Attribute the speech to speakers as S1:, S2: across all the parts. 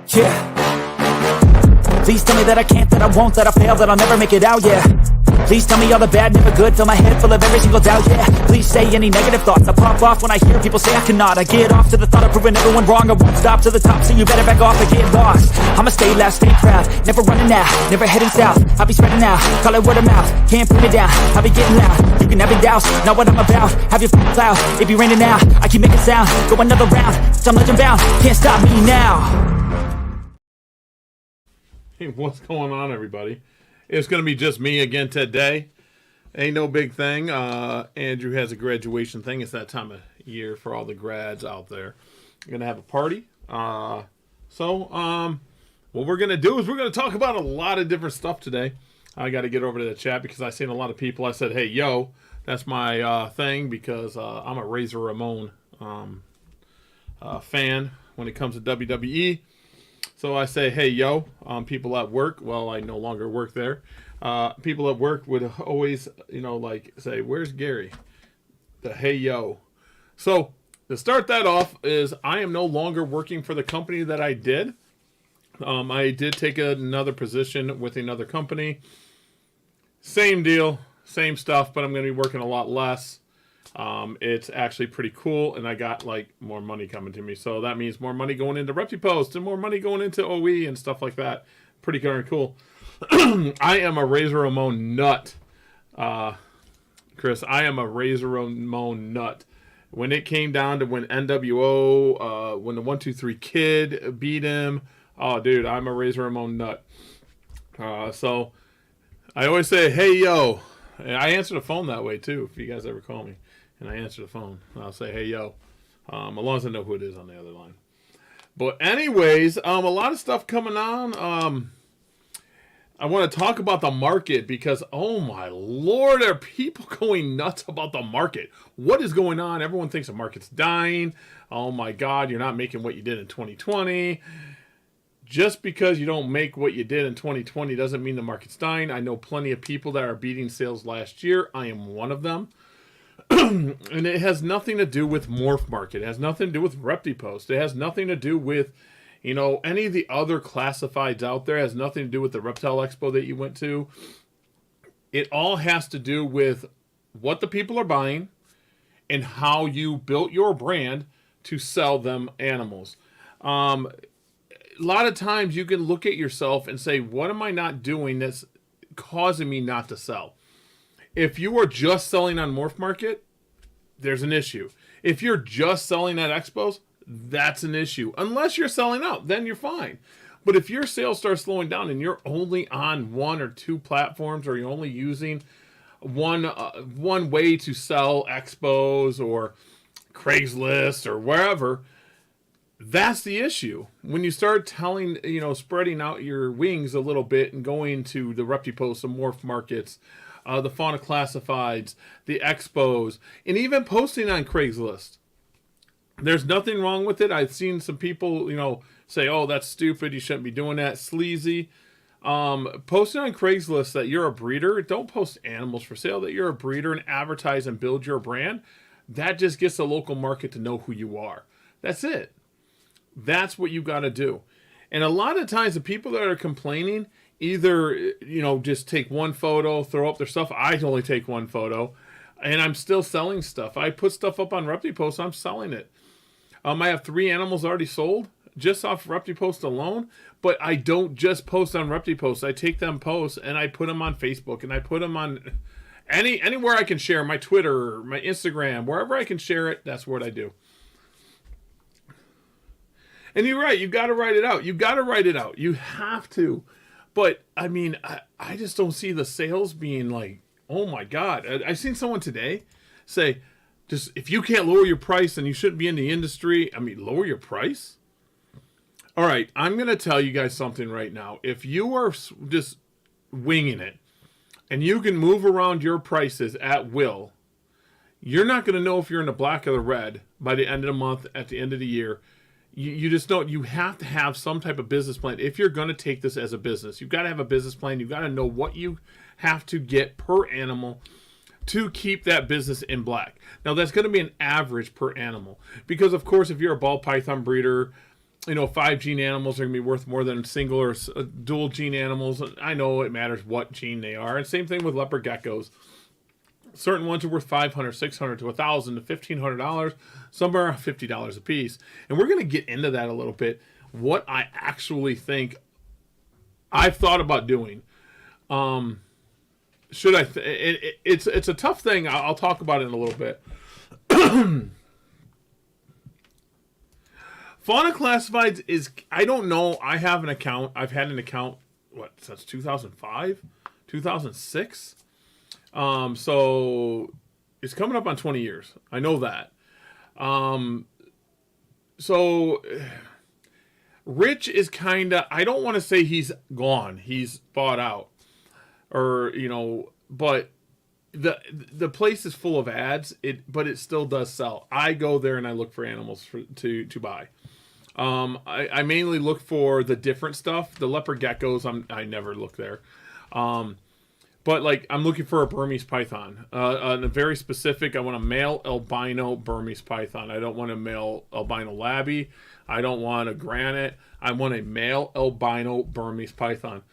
S1: Yeah. Please tell me that I can't, that I won't, that I fail, that I'll never make it out, yeah. Please tell me all the bad, never good, fill my head full of every single doubt, yeah. Please say any negative thoughts, I pop off when I hear people say I cannot. I get off to the thought of proving everyone wrong, I won't stop to the top, so you better back off and get lost. I'ma stay loud, stay proud, never running out, never heading south. I'll be spreading out, call it word of mouth, can't put me down, I'll be getting loud. You can have it douse, not what I'm about, have your f***ing cloud, it be raining now. I keep making sound, go another round, I'm legend bound, can't stop me now.
S2: Hey, what's going on, everybody? It's going to be just me again today. Ain't no big thing. Andrew has a graduation thing. It's that time of year for all the grads out there. We're going to have a party. What we're going to do is we're going to talk about a lot of different stuff today. I got to get over to the chat because I've seen a lot of people. I said, hey, yo, that's my thing because I'm a Razor Ramon fan when it comes to WWE. So I say, hey, yo, people at work. Well, I no longer work there. People at work would always, say, where's Gary? The hey, yo. So to start that off is I am no longer working for the company that I did. I did take another position with another company. Same deal, same stuff, but I'm going to be working a lot less. It's actually pretty cool, and I got more money coming to me. So that means more money going into ReptiPost and more money going into OE and stuff like that. Pretty darn cool. I am a Razor Ramon nut, Chris. I am a Razor Ramon nut. When it came down to when NWO, when the 123 Kid beat him, oh, dude, I'm a Razor Ramon nut. So I always say, hey, yo. And I answer the phone that way, too, if you guys ever call me. And I answer the phone. I'll say, hey, yo. As long as I know who it is on the other line. But anyways, a lot of stuff coming on. I want to talk about the market because, oh, my Lord, are people going nuts about the market? What is going on? Everyone thinks the market's dying. Oh, my God, you're not making what you did in 2020. Just because you don't make what you did in 2020 doesn't mean the market's dying. I know plenty of people that are beating sales last year. I am one of them. And it has nothing to do with Morph Market. It has nothing to do with ReptiPost. It has nothing to do with, any of the other classifieds out there. It has nothing to do with the Reptile Expo that you went to. It all has to do with what the people are buying and how you built your brand to sell them animals. A lot of times you can look at yourself and say, what am I not doing that's causing me not to sell? If you are just selling on Morph Market, there's an issue. If you're just selling at expos, that's an issue. Unless you're selling out, then you're fine. But if your sales start slowing down and you're only on one or two platforms, or you're only using one way to sell expos or Craigslist or wherever, that's the issue. When you start spreading out your wings a little bit and going to the ReptiPost, the Morph Markets, the Fauna Classifieds, the expos, and even posting on Craigslist. There's nothing wrong with it. I've seen some people, say, oh, that's stupid. You shouldn't be doing that. Sleazy. Posting on Craigslist that you're a breeder. Don't post animals for sale. That you're a breeder and advertise and build your brand. That just gets the local market to know who you are. That's it. That's what you got to do. And a lot of times the people that are complaining either, just take one photo, throw up their stuff. I only take one photo, and I'm still selling stuff. I put stuff up on ReptiPost. I'm selling it. I have 3 animals already sold just off ReptiPost alone, but I don't just post on ReptiPost. I take them posts and I put them on Facebook, and I put them on anywhere I can share, my Twitter, my Instagram, wherever I can share it, that's what I do. And you're right, you got to write it out. You got to write it out. You have to. But, I just don't see the sales being like, oh my God. I've seen someone today say, just if you can't lower your price, then you shouldn't be in the industry. Lower your price? All right, I'm going to tell you guys something right now. If you are just winging it and you can move around your prices at will, you're not going to know if you're in the black or the red by the end of the month, at the end of the year. You just don't. You have to have some type of business plan. If you're going to take this as a business, you've got to have a business plan. You've got to know what you have to get per animal to keep that business in black. Now, that's going to be an average per animal. Because, of course, if you're a ball python breeder, 5 gene animals are going to be worth more than single or dual gene animals. I know it matters what gene they are. And same thing with leopard geckos. Certain ones are worth $500, $600 to $1,000 to $1,500. Some are $50 a piece. And we're going to get into that a little bit. What I actually think I've thought about doing. Should I? It's a tough thing. I'll talk about it in a little bit. Fauna Classifieds is, I don't know. I have an account. I've had an account, since 2005, 2006. So it's coming up on 20 years. I know that. So Rich is kind of, I don't want to say he's gone. He's bought out. But the place is full of ads, but it still does sell. I go there and I look for animals to buy. I mainly look for the different stuff. The leopard geckos, I never look there. But like I'm looking for a Burmese python. A very specific, I want a male albino Burmese python. I don't want a male albino labby. I don't want a granite. I want a male albino Burmese python.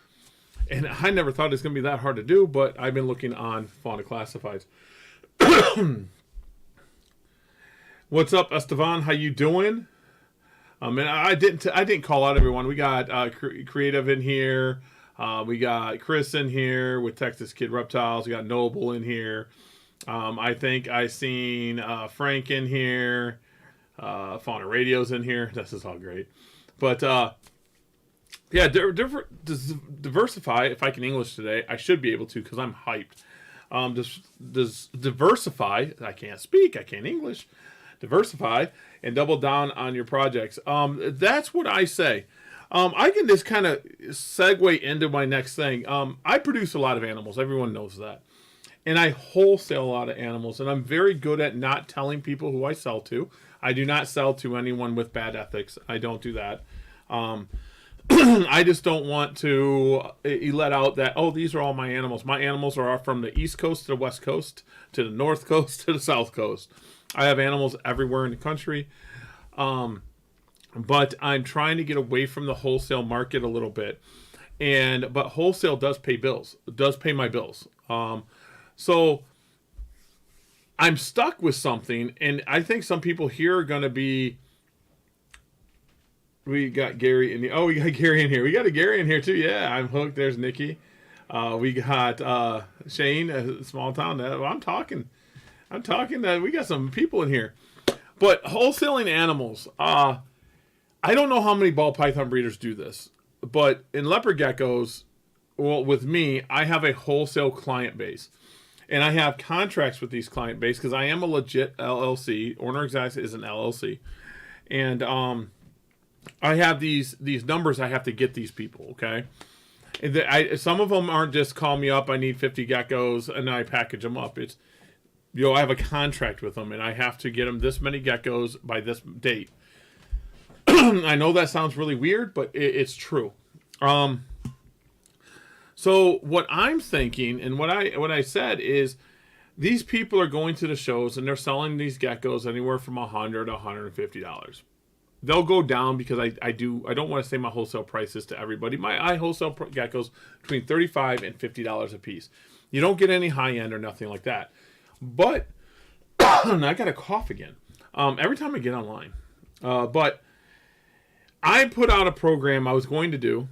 S2: And I never thought it was going to be that hard to do, but I've been looking on Fauna Classifieds. What's up, Estevan? How you doing? And I didn't call out everyone. We got Creative in here. We got Chris in here with Texas Kid Reptiles. We got Noble in here. I think I seen Frank in here. Fauna Radio's in here. This is all great. But yeah, diversify. If I can English today, I should be able to because I'm hyped. Diversify. I can't speak. I can't English. Diversify and double down on your projects. That's what I say. I can just kind of segue into my next thing. I produce a lot of animals. Everyone knows that. And I wholesale a lot of animals. And I'm very good at not telling people who I sell to. I do not sell to anyone with bad ethics. I don't do that. I just don't want to let out that, oh, these are all my animals. My animals are from the East Coast to the West Coast, to the North Coast, to the South Coast. I have animals everywhere in the country. But I'm trying to get away from the wholesale market a little bit. But wholesale does pay bills. It does pay my bills. So I'm stuck with something, and I think some people here are going to be... We got Gary in here. Oh, we got Gary in here. We got a Gary in here too. Yeah, I'm hooked. There's Nikki. We got Shane, small town. I'm talking. We got some people in here. But wholesaling animals. I don't know how many ball python breeders do this, but in leopard geckos, well, with me, I have a wholesale client base, and I have contracts with these client base because I am a legit LLC. Orner Exotics is an LLC, and I have these numbers I have to get these people, okay? And some of them aren't just call me up, I need 50 geckos, and I package them up. It's, I have a contract with them, and I have to get them this many geckos by this date. I know that sounds really weird, but it's true. So what I'm thinking, and what I said is, these people are going to the shows, and they're selling these geckos anywhere from $100 to $150. They'll go down because I don't want to say my wholesale prices to everybody. I wholesale geckos between $35 and $50 a piece. You don't get any high end or nothing like that. But I got a cough again. Every time I get online. But I put out a program I was going to do.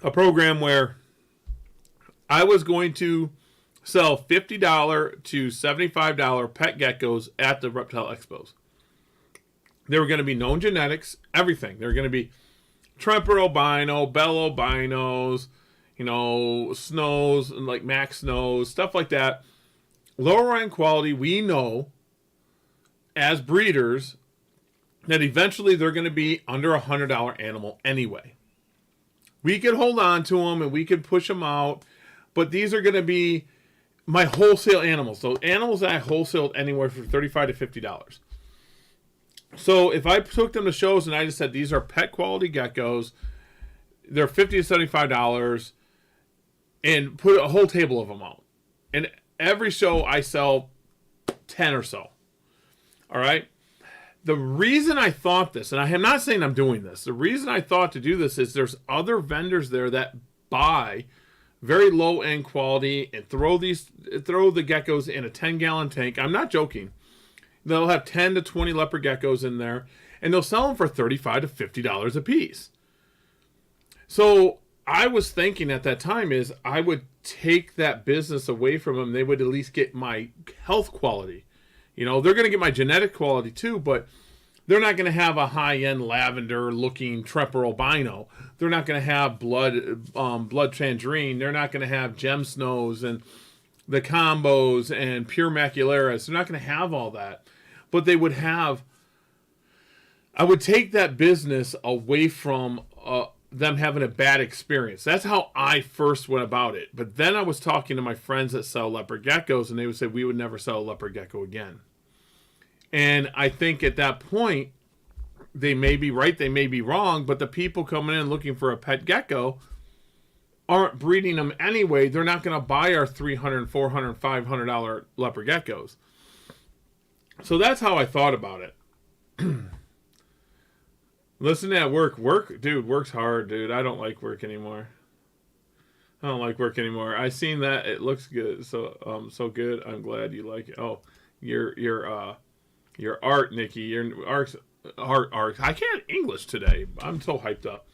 S2: A program where I was going to sell $50 to $75 pet geckos at the reptile expos. There were going to be known genetics, everything. There were going to be Tremper albino, Bell albinos, snows, like Max snows, stuff like that. Lower end quality, we know as breeders that eventually they're going to be under $100 animal anyway. We could hold on to them and we could push them out, but these are going to be my wholesale animals. So animals that I wholesaled anywhere from $35 to $50. So if I took them to shows and I just said these are pet quality geckos, they're $50 to $75, and put a whole table of them out. And every show I sell 10 or so. All right. the reason I thought this, and I am not saying I'm doing this, the reason I thought to do this is there's other vendors there that buy very low end quality and throw the geckos in a 10-gallon tank. I'm not joking. They'll have 10 to 20 leopard geckos in there, and they'll sell them for $35 to $50 a piece. So I was thinking at that time is I would take that business away from them. They would at least get my health quality. You know, they're going to get my genetic quality too, but they're not going to have a high-end lavender-looking Tremper albino. They're not going to have blood tangerine. They're not going to have gem snows and the combos and pure macularis. They're not going to have all that. But they would have... I would take that business away from them having a bad experience. That's how I first went about it. But then I was talking to my friends that sell leopard geckos, and they would say, we would never sell a leopard gecko again. And I think at that point, they may be right, they may be wrong, but the people coming in looking for a pet gecko aren't breeding them anyway. They're not going to buy our $300, $400, $500 leopard geckos. So that's how I thought about it. Listen to that work, dude, work's hard, dude. I don't like work anymore. I seen that. It looks good. So good. I'm glad you like it. Oh, your art, Nikki. Your art. I can't English today. I'm so hyped up.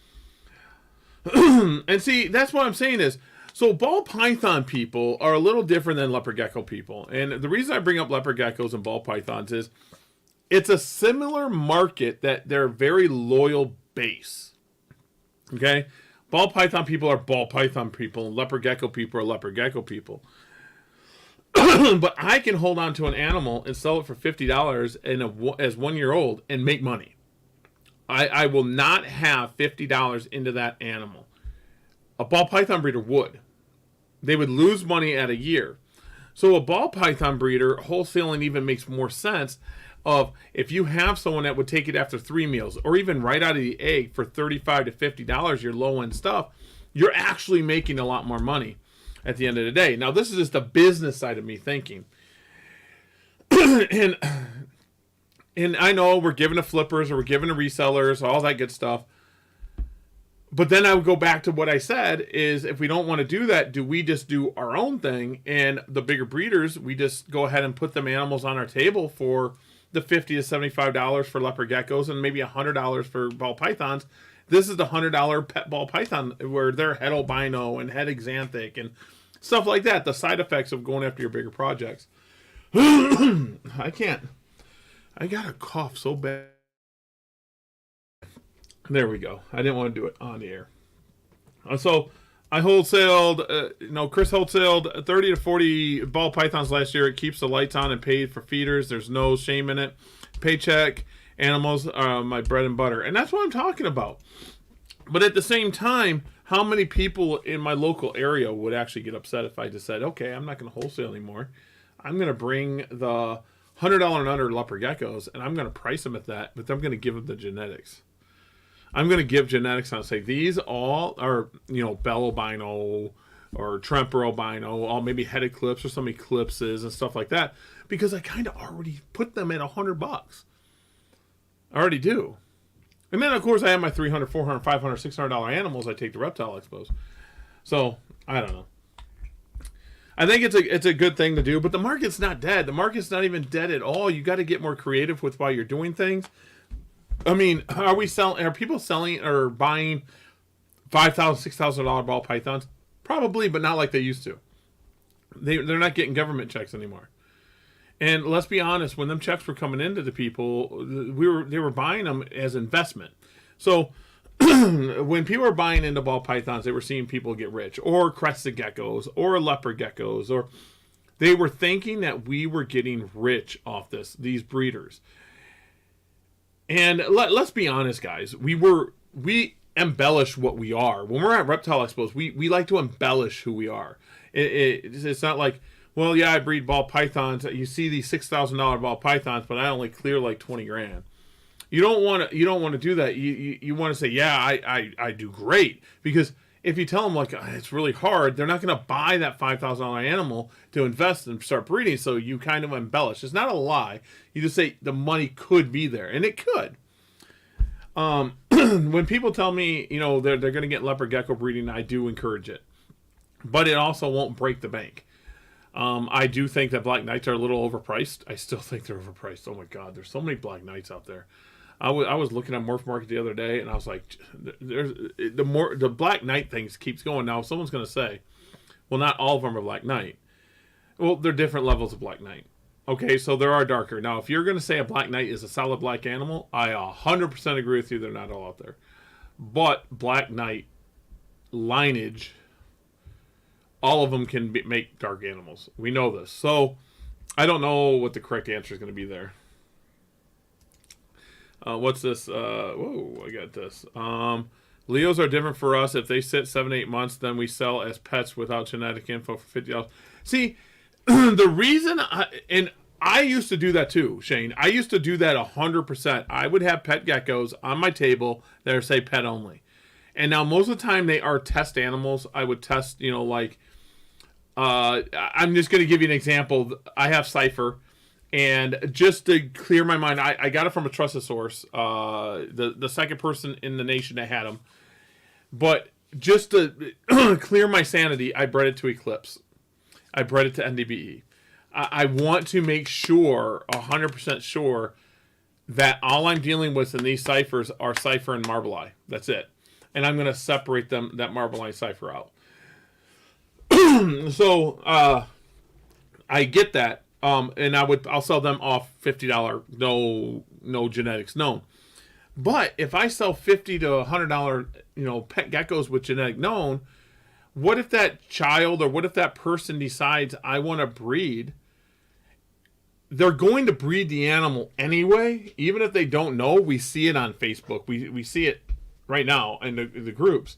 S2: And see, that's what I'm saying is, so ball python people are a little different than leopard gecko people. And the reason I bring up leopard geckos and ball pythons is it's a similar market that they're very loyal base. Okay? Ball python people are ball python people, and leopard gecko people are leopard gecko people. But I can hold on to an animal and sell it for $50 as 1 year old and make money. I will not have $50 into that animal. A ball python breeder would. They would lose money at a year. So a ball python breeder, wholesaling even makes more sense of if you have someone that would take it after 3 meals or even right out of the egg for $35 to $50, your low-end stuff, you're actually making a lot more money at the end of the day. Now, this is just the business side of me thinking. and I know we're giving to flippers or we're giving to resellers, all that good stuff. But then I would go back to what I said is if we don't want to do that, do we just do our own thing? And the bigger breeders, we just go ahead and put them animals on our table for the $50 to $75 for leopard geckos and maybe $100 for ball pythons. This is the $100 pet ball python where they're head albino and head xanthic and stuff like that. The side effects of going after your bigger projects. I can't. I got a cough so bad. There we go. I didn't want to do it on the air. So I wholesaled, Chris wholesaled 30 to 40 ball pythons last year. It keeps the lights on and paid for feeders. There's no shame in it. Paycheck, animals are my bread and butter. And that's what I'm talking about. But at the same time, how many people in my local area would actually get upset if I just said, okay, I'm not going to wholesale anymore. I'm going to bring the $100 and under leopard geckos, and I'm going to price them at that, but I'm going to give them the genetics. I'm going to give genetics and say these all are, bell albino or Tremper albino, all maybe head eclipse or some eclipses and stuff like that, because I kind of already put them at $100. I already do. And then, of course, I have my $300, $400, $500, $600 animals I take to reptile expos. So, I don't know. I think it's a good thing to do, but the market's not dead. The market's not even dead at all. You got to get more creative with why you're doing things. I mean, are people selling or buying $5,000, $6,000 ball pythons? Probably, but not like they used to. They're not getting government checks anymore. And let's be honest, when them checks were coming into the people, they were buying them as investment. So when people were buying into ball pythons, they were seeing people get rich, or crested geckos, or leopard geckos, or they were thinking that we were getting rich off these breeders. And let's be honest, guys. We embellish what we are. When we're at reptile expos, we like to embellish who we are. It's not like, well, yeah, I breed ball pythons. You see these $6,000 ball pythons, but I only clear like 20 grand. You don't want to do that. You want to say, yeah, I do great, because if you tell them like it's really hard, they're not going to buy that $5,000 animal to invest and start breeding. So you kind of embellish. It's not a lie. You just say the money could be there, and it could. When people tell me, they're going to get leopard gecko breeding, I do encourage it, but it also won't break the bank. I do think that black knights are a little overpriced. I still think they're overpriced. Oh my God, there's so many black knights out there. I was looking at Morph Market the other day, and I was like, the Black Knight things keeps going. Now, someone's going to say, well, not all of them are Black Knight. Well, they're different levels of Black Knight. Okay, so there are darker. Now, if you're going to say a Black Knight is a solid black animal, I 100% agree with you. They're not all out there. But Black Knight lineage, all of them can make dark animals. We know this. So I don't know what the correct answer is going to be there. What's this? Whoa, I got this. Leos are different for us. If they sit 7-8 months, then we sell as pets without genetic info for $50. See, the reason I used to do that too, Shane. I used to do that 100%. I would have pet geckos on my table that are, say, pet only. And now most of the time they are test animals. I would test, I'm just going to give you an example. I have Cypher. And just to clear my mind, I got it from a trusted source, the second person in the nation that had them. But just to clear my sanity, I bred it to Eclipse. I bred it to NDBE. I want to make sure, 100% sure, that all I'm dealing with in these ciphers are Cypher and Marble Eye. That's it. And I'm going to separate them, that Marble Eye cipher out. So, I get that. And I'll sell them off $50, no genetics known. But if I sell $50 to $100, pet geckos with genetic known, what if that child or what if that person decides I want to breed? They're going to breed the animal anyway, even if they don't know. We see it on Facebook. We see it right now in the groups.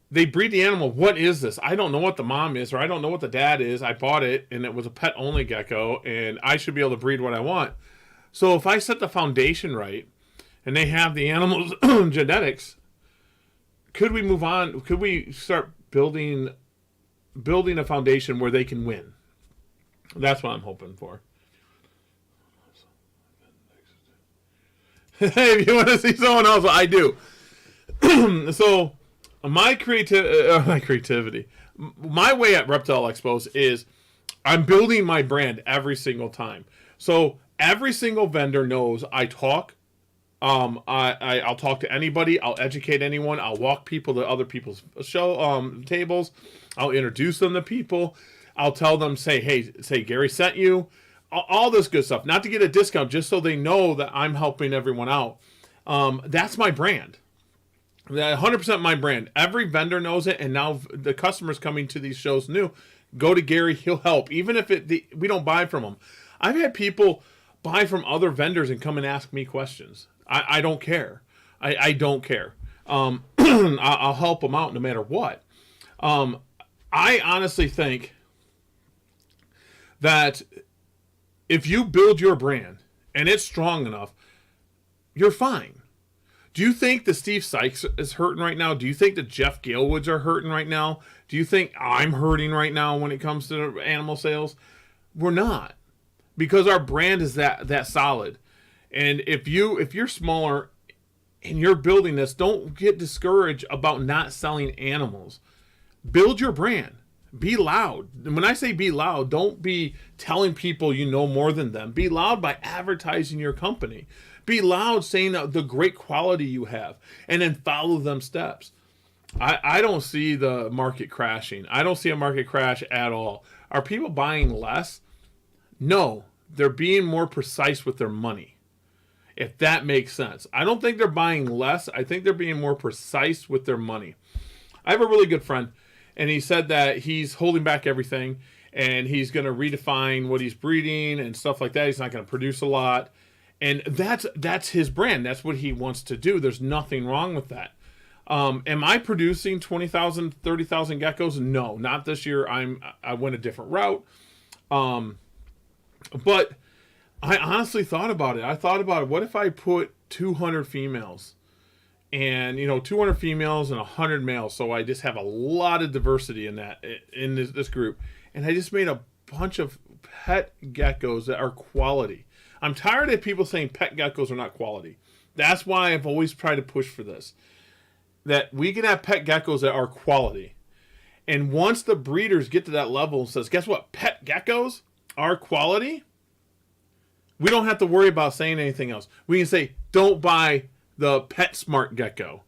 S2: They breed the animal. What is this? I don't know what the mom is, or I don't know what the dad is. I bought it, and it was a pet-only gecko, and I should be able to breed what I want. So if I set the foundation right, and they have the animal's genetics, could we move on? Could we start building a foundation where they can win? That's what I'm hoping for. Hey, if you want to see someone else, I do. So... My creativity, my way at Reptile Expos is I'm building my brand every single time. So every single vendor knows I talk. I'll talk to anybody. I'll educate anyone. I'll walk people to other people's show tables. I'll introduce them to people. I'll tell them, say Gary sent you. All this good stuff. Not to get a discount, just so they know that I'm helping everyone out. That's my brand. 100% my brand. Every vendor knows it, and now the customers coming to these shows knew. Go to Gary, he'll help, even if we don't buy from him. I've had people buy from other vendors and come and ask me questions. I don't care. I don't care. I'll help them out no matter what. I honestly think that if you build your brand and it's strong enough, you're fine. Do you think that Steve Sykes is hurting right now? Do you think that Jeff Galewoods are hurting right now? Do you think I'm hurting right now when it comes to animal sales? We're not, because our brand is that solid. And if you're smaller and you're building this, don't get discouraged about not selling animals. Build your brand. Be loud. And when I say be loud, don't be telling people you know more than them. Be loud by advertising your company. Be loud saying the great quality you have, and then follow them steps. I don't see the market crashing. I don't see a market crash at all. Are people buying less? No. They're being more precise with their money, if that makes sense. I don't think they're buying less. I think they're being more precise with their money. I have a really good friend, and he said that he's holding back everything, and he's going to redefine what he's breeding and stuff like that. He's not going to produce a lot. And that's his brand. That's what he wants to do. There's nothing wrong with that. Am I producing 20,000, 30,000 geckos? No, not this year. I went a different route. But I honestly thought about it. What if I put 200 females and 200 females and 100 males. So I just have a lot of diversity in this group, and I just made a bunch of pet geckos that are quality. I'm tired of people saying pet geckos are not quality. That's why I've always tried to push for this, that we can have pet geckos that are quality. And once the breeders get to that level and says, guess what, pet geckos are quality, we don't have to worry about saying anything else. We can say, don't buy the PetSmart gecko.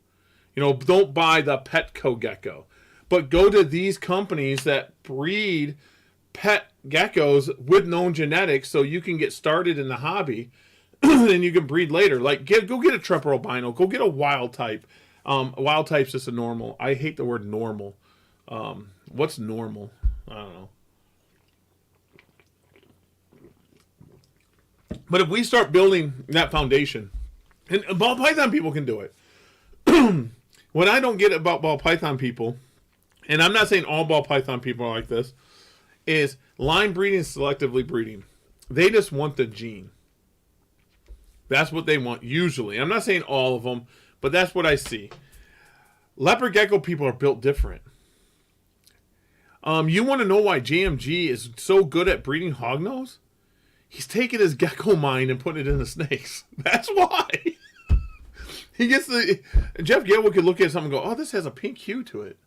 S2: Don't buy the Petco gecko. But go to these companies that breed pet geckos with known genetics so you can get started in the hobby and you can breed later. Like, go get a Tremper albino. Go get a wild type. Wild type's just a normal. I hate the word normal. What's normal? I don't know. But if we start building that foundation, and ball python people can do it. What I don't get about ball python people, and I'm not saying all ball python people are like this, is line breeding, selectively breeding. They just want the gene. That's what they want usually. I'm not saying all of them, but that's what I see. Leopard gecko people are built different. You want to know why JMG is so good at breeding hognose? He's taking his gecko mind and putting it into snakes. That's why. He gets Jeff Gilwood could look at something and go, oh, this has a pink hue to it.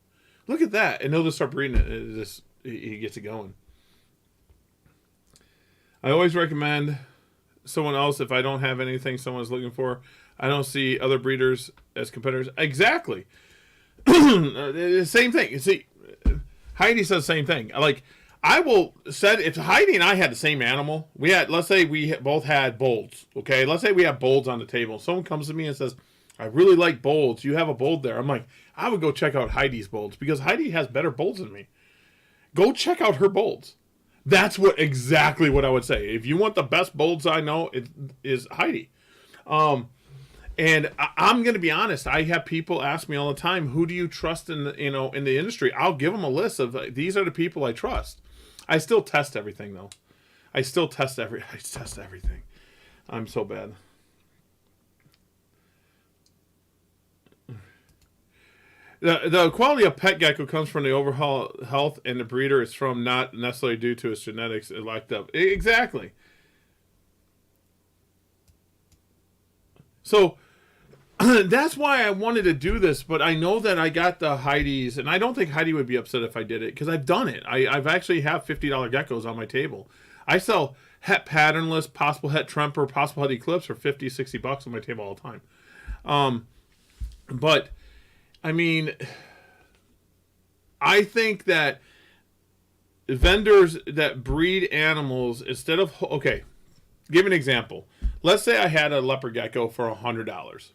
S2: Look at that. And he'll just start breeding it. He gets it going. I always recommend someone else if I don't have anything someone's looking for. I don't see other breeders as competitors. Exactly. Same thing. You see, Heidi says the same thing. Like, I will said if Heidi and I had the same animal, let's say we both had bolds. Okay, let's say we have bolds on the table. Someone comes to me and says, "I really like bolds. You have a bold there." I'm like, I would go check out Heidi's bolds because Heidi has better bolds than me. Go check out her bolds. That's exactly what I would say. If you want the best bolds I know, it is Heidi. And I'm going to be honest. I have people ask me all the time, "Who do you trust in the industry?" I'll give them a list of these are the people I trust. I still test everything though. I test everything. I'm so bad. The quality of pet gecko comes from the overall health, and the breeder is from not necessarily due to its genetics elect up. Exactly. So that's why I wanted to do this, but I know that I got the Heidi's, and I don't think Heidi would be upset if I did it, because I've done it. I've actually have $50 geckos on my table. I sell het patternless, possible het Tremper, possible het Eclipse for $50, $60 on my table all the time. But, I mean, I think that vendors that breed animals, instead of, okay, give an example. Let's say I had a leopard gecko for $100.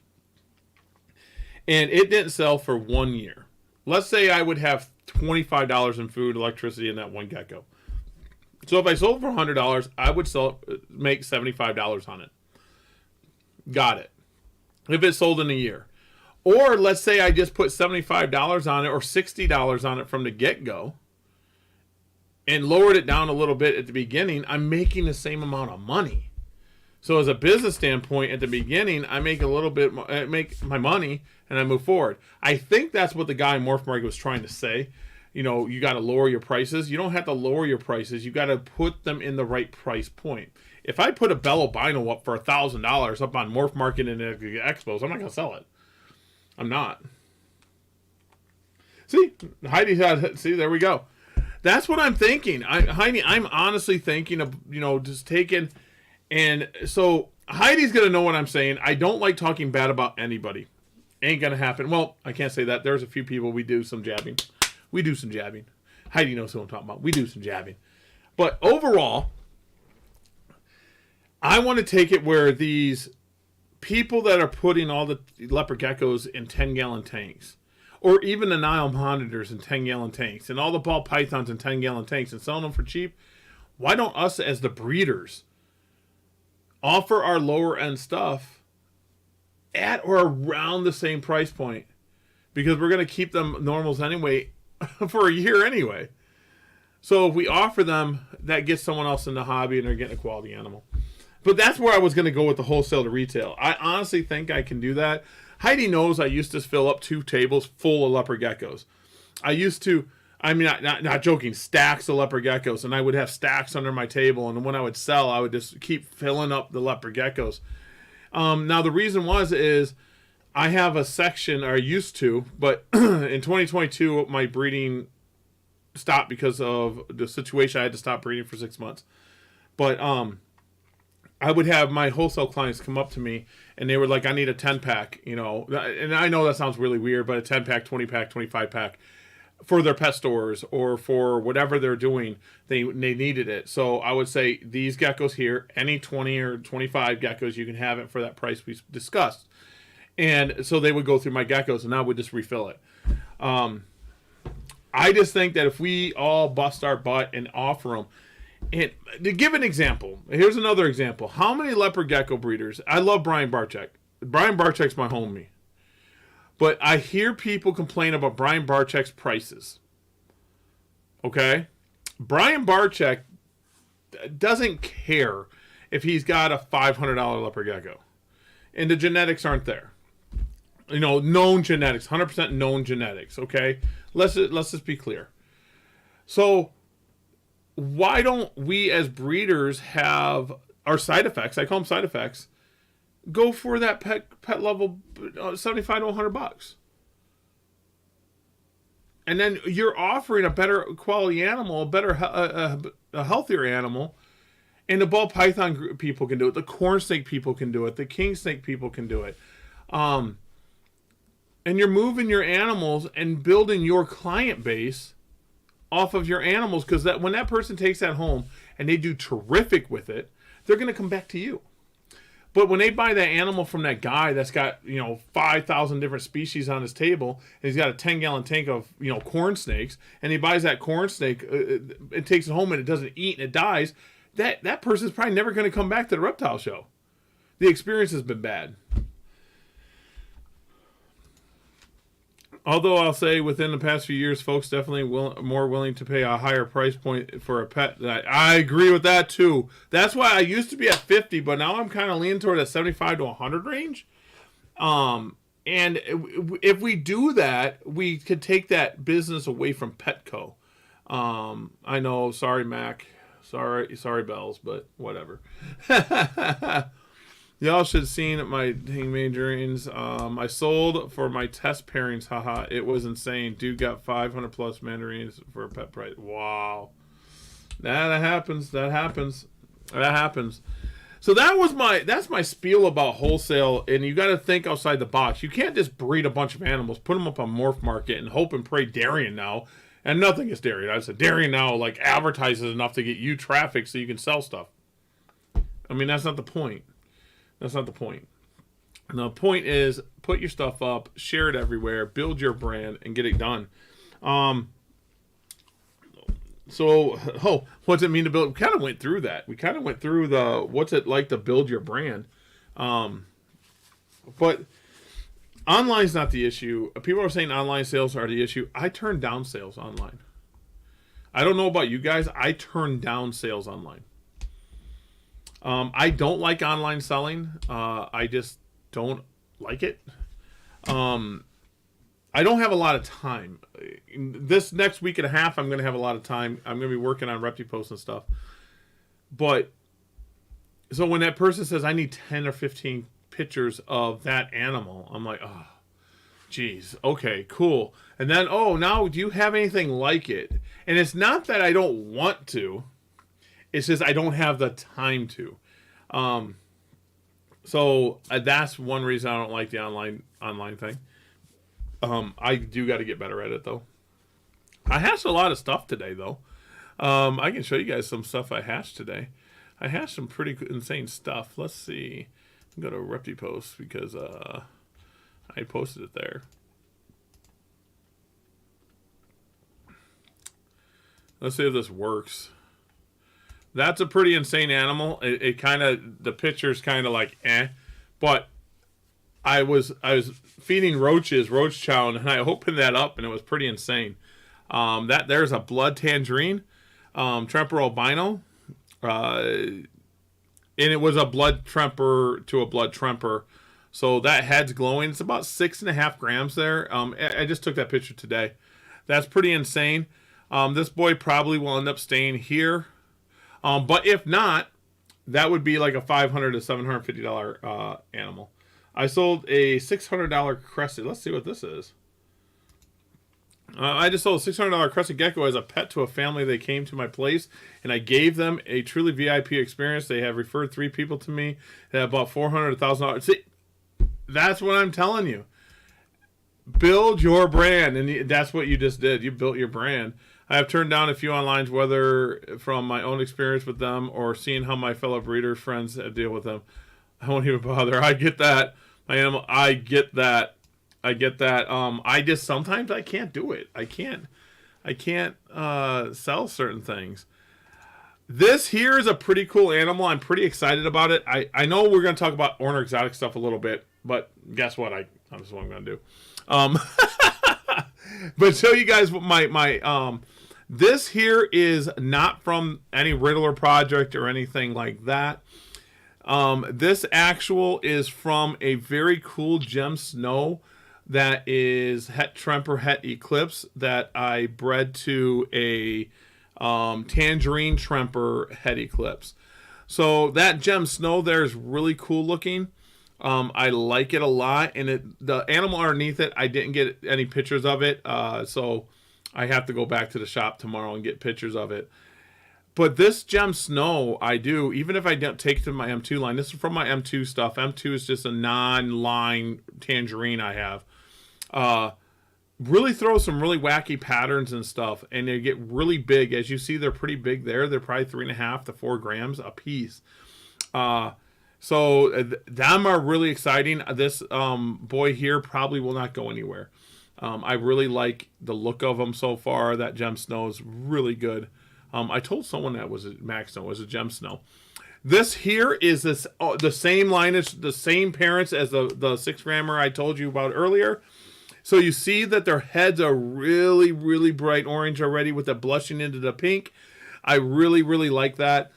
S2: And it didn't sell for 1 year. Let's say I would have $25 in food, electricity in that one gecko. So if I sold for $100, I would make $75 on it. Got it. If it sold in a year. Or let's say I just put $75 on it or $60 on it from the get-go and lowered it down a little bit at the beginning, I'm making the same amount of money. So as a business standpoint, at the beginning, I make a little bit, I make my money, and I move forward. I think that's what the guy in Morph Market was trying to say. You got to lower your prices. You don't have to lower your prices. You got to put them in the right price point. If I put a Bell albino up for $1,000 up on Morph Market and Expos, I'm not going to sell it. I'm not. See, Heidi, there we go. That's what I'm thinking. Heidi, I'm honestly thinking of, just taking. And so Heidi's going to know what I'm saying. I don't like talking bad about anybody. Ain't going to happen. Well, I can't say that. There's a few people we do some jabbing. We do some jabbing. Heidi knows who I'm talking about. We do some jabbing. But overall, I want to take it where these people that are putting all the leopard geckos in 10-gallon tanks, or even the Nile monitors in 10-gallon tanks, and all the ball pythons in 10-gallon tanks and selling them for cheap, why don't us as the breeders offer our lower end stuff at or around the same price point? Because we're going to keep them normals anyway for a year anyway. So if we offer them, that gets someone else in the hobby and they're getting a quality animal. But that's where I was going to go with the wholesale to retail. I honestly think I can do that. Heidi knows I used to fill up 2 tables full of leopard geckos. I used to, I mean, not joking, stacks of leopard geckos, and I would have stacks under my table, and when I would sell, I would just keep filling up the leopard geckos. Now, the reason is I have a section, or I used to, but in 2022, my breeding stopped because of the situation. I had to stop breeding for 6 months. But I would have my wholesale clients come up to me, and they were like, I need a 10-pack, you know. And I know that sounds really weird, but a 10-pack, 20-pack, 25-pack for their pet stores or for whatever they're doing, they needed it. So I would say, these geckos here, any 20 or 25 geckos, you can have it for that price we discussed. And so they would go through my geckos, and I would just refill it. I just think that if we all bust our butt and offer them, and to give an example, here's another example. How many leopard gecko breeders? I love Brian Barczyk. Brian Barczyk's my homie. But I hear people complain about Brian Barczyk's prices. Okay? Brian Barczyk doesn't care if he's got a $500 leopard gecko. And the genetics aren't there. You know, known genetics, 100% known genetics, okay? Let's just be clear. So, why don't we as breeders have our side effects, I call them side effects, go for that pet level $75 to $100? And then you're offering a better quality animal, a healthier animal, and the ball python people can do it, the corn snake people can do it, the king snake people can do it. And you're moving your animals and building your client base off of your animals, because that when that person takes that home and they do terrific with it, they're going to come back to you. But when they buy that animal from that guy that's got, 5,000 different species on his table, and he's got a 10-gallon tank of, corn snakes, and he buys that corn snake, it takes it home and it doesn't eat and it dies, that person's probably never going to come back to the reptile show. The experience has been bad. Although I'll say within the past few years, folks definitely more willing to pay a higher price point for a pet. I agree with that too. That's why I used to be at 50, but now I'm kind of leaning toward a 75 to 100 range. And if we do that, we could take that business away from Petco. I know, sorry Mac, sorry Bells, but whatever. Y'all should have seen my dang mandarins. I sold for my test pairings. Haha, it was insane. Dude got 500 plus mandarins for a pet price. Wow. That happens. So that's my spiel about wholesale, and you got to think outside the box. You can't just breed a bunch of animals, put them up on Morph Market, and hope and pray Darien now. And nothing is Darien. I said Darien now like advertises enough to get you traffic so you can sell stuff. I mean, that's not the point. That's not the point. The point is, put your stuff up, share it everywhere, build your brand, and get it done. What's it mean to build? We kind of went through that. We kind of went through what's it like to build your brand. But online's not the issue. People are saying online sales are the issue. I turn down sales online. I don't know about you guys. I turn down sales online. I don't like online selling. I just don't like it. I don't have a lot of time. This next week and a half, I'm going to have a lot of time. I'm going to be working on ReptiPost and stuff. But, so when that person says, I need 10 or 15 pictures of that animal, I'm like, oh, geez, okay, cool. And then, now, do you have anything like it? And it's not that I don't want to. It's just I don't have the time to. So that's one reason I don't like the online thing. I do got to get better at it though. I hashed a lot of stuff today though. I can show you guys some stuff I hashed today. I hashed some pretty insane stuff. Let's see. Go to ReptiPost because I posted it there. Let's see if this works. That's a pretty insane animal. It kind of, the picture's kind of like but I was feeding roach chow, and I opened that up and it was pretty insane. There's a blood tangerine, Tremper albino. and it was a blood tremper to a blood tremper. So that head's glowing. It's about 6.5 grams there. I just took that picture today. That's pretty insane. This boy probably will end up staying here. But if not, that would be like a $500 to $750 animal. I sold a $600 crested. Let's see what this is. I just sold a $600 crested gecko as a pet to a family. They came to my place, and I gave them a truly VIP experience. They have referred 3 people to me that have bought $400 to $1,000. See, that's what I'm telling you. Build your brand, and that's what you just did. You built your brand. I have turned down a few online, whether from my own experience with them or seeing how my fellow breeders friends deal with them. I won't even bother. I get that. I get that. I just sometimes I can't do it. I can't sell certain things. This here is a pretty cool animal. I'm pretty excited about it. I know we're going to talk about Orner Exotic stuff a little bit, but guess what? That's what I'm going to do. But show you guys what my this here is not from any Riddler project or anything like that. This actual is from a very cool gem snow that is Het Tremper Het Eclipse that I bred to a Tangerine Tremper Het Eclipse. So that gem snow there is really cool looking. I like it a lot, and the animal underneath it, I didn't get any pictures of it, so I have to go back to the shop tomorrow and get pictures of it. But this gem snow, I do, even if I don't take it to my M2 line. This is from my M2 stuff. M2 is just a non-line tangerine I have. Really throw some really wacky patterns and stuff, and they get really big. As you see, they're pretty big there. They're probably 3.5 to 4 grams a piece. So them are really exciting. This boy here probably will not go anywhere. I really like the look of them so far. That gem snow is really good. I told someone that was a Max Snow, was a gem snow. This here is the same lineage, the same parents as the 6 grammer I told you about earlier. So you see that their heads are really, really bright orange already with the blushing into the pink. I really, really like that.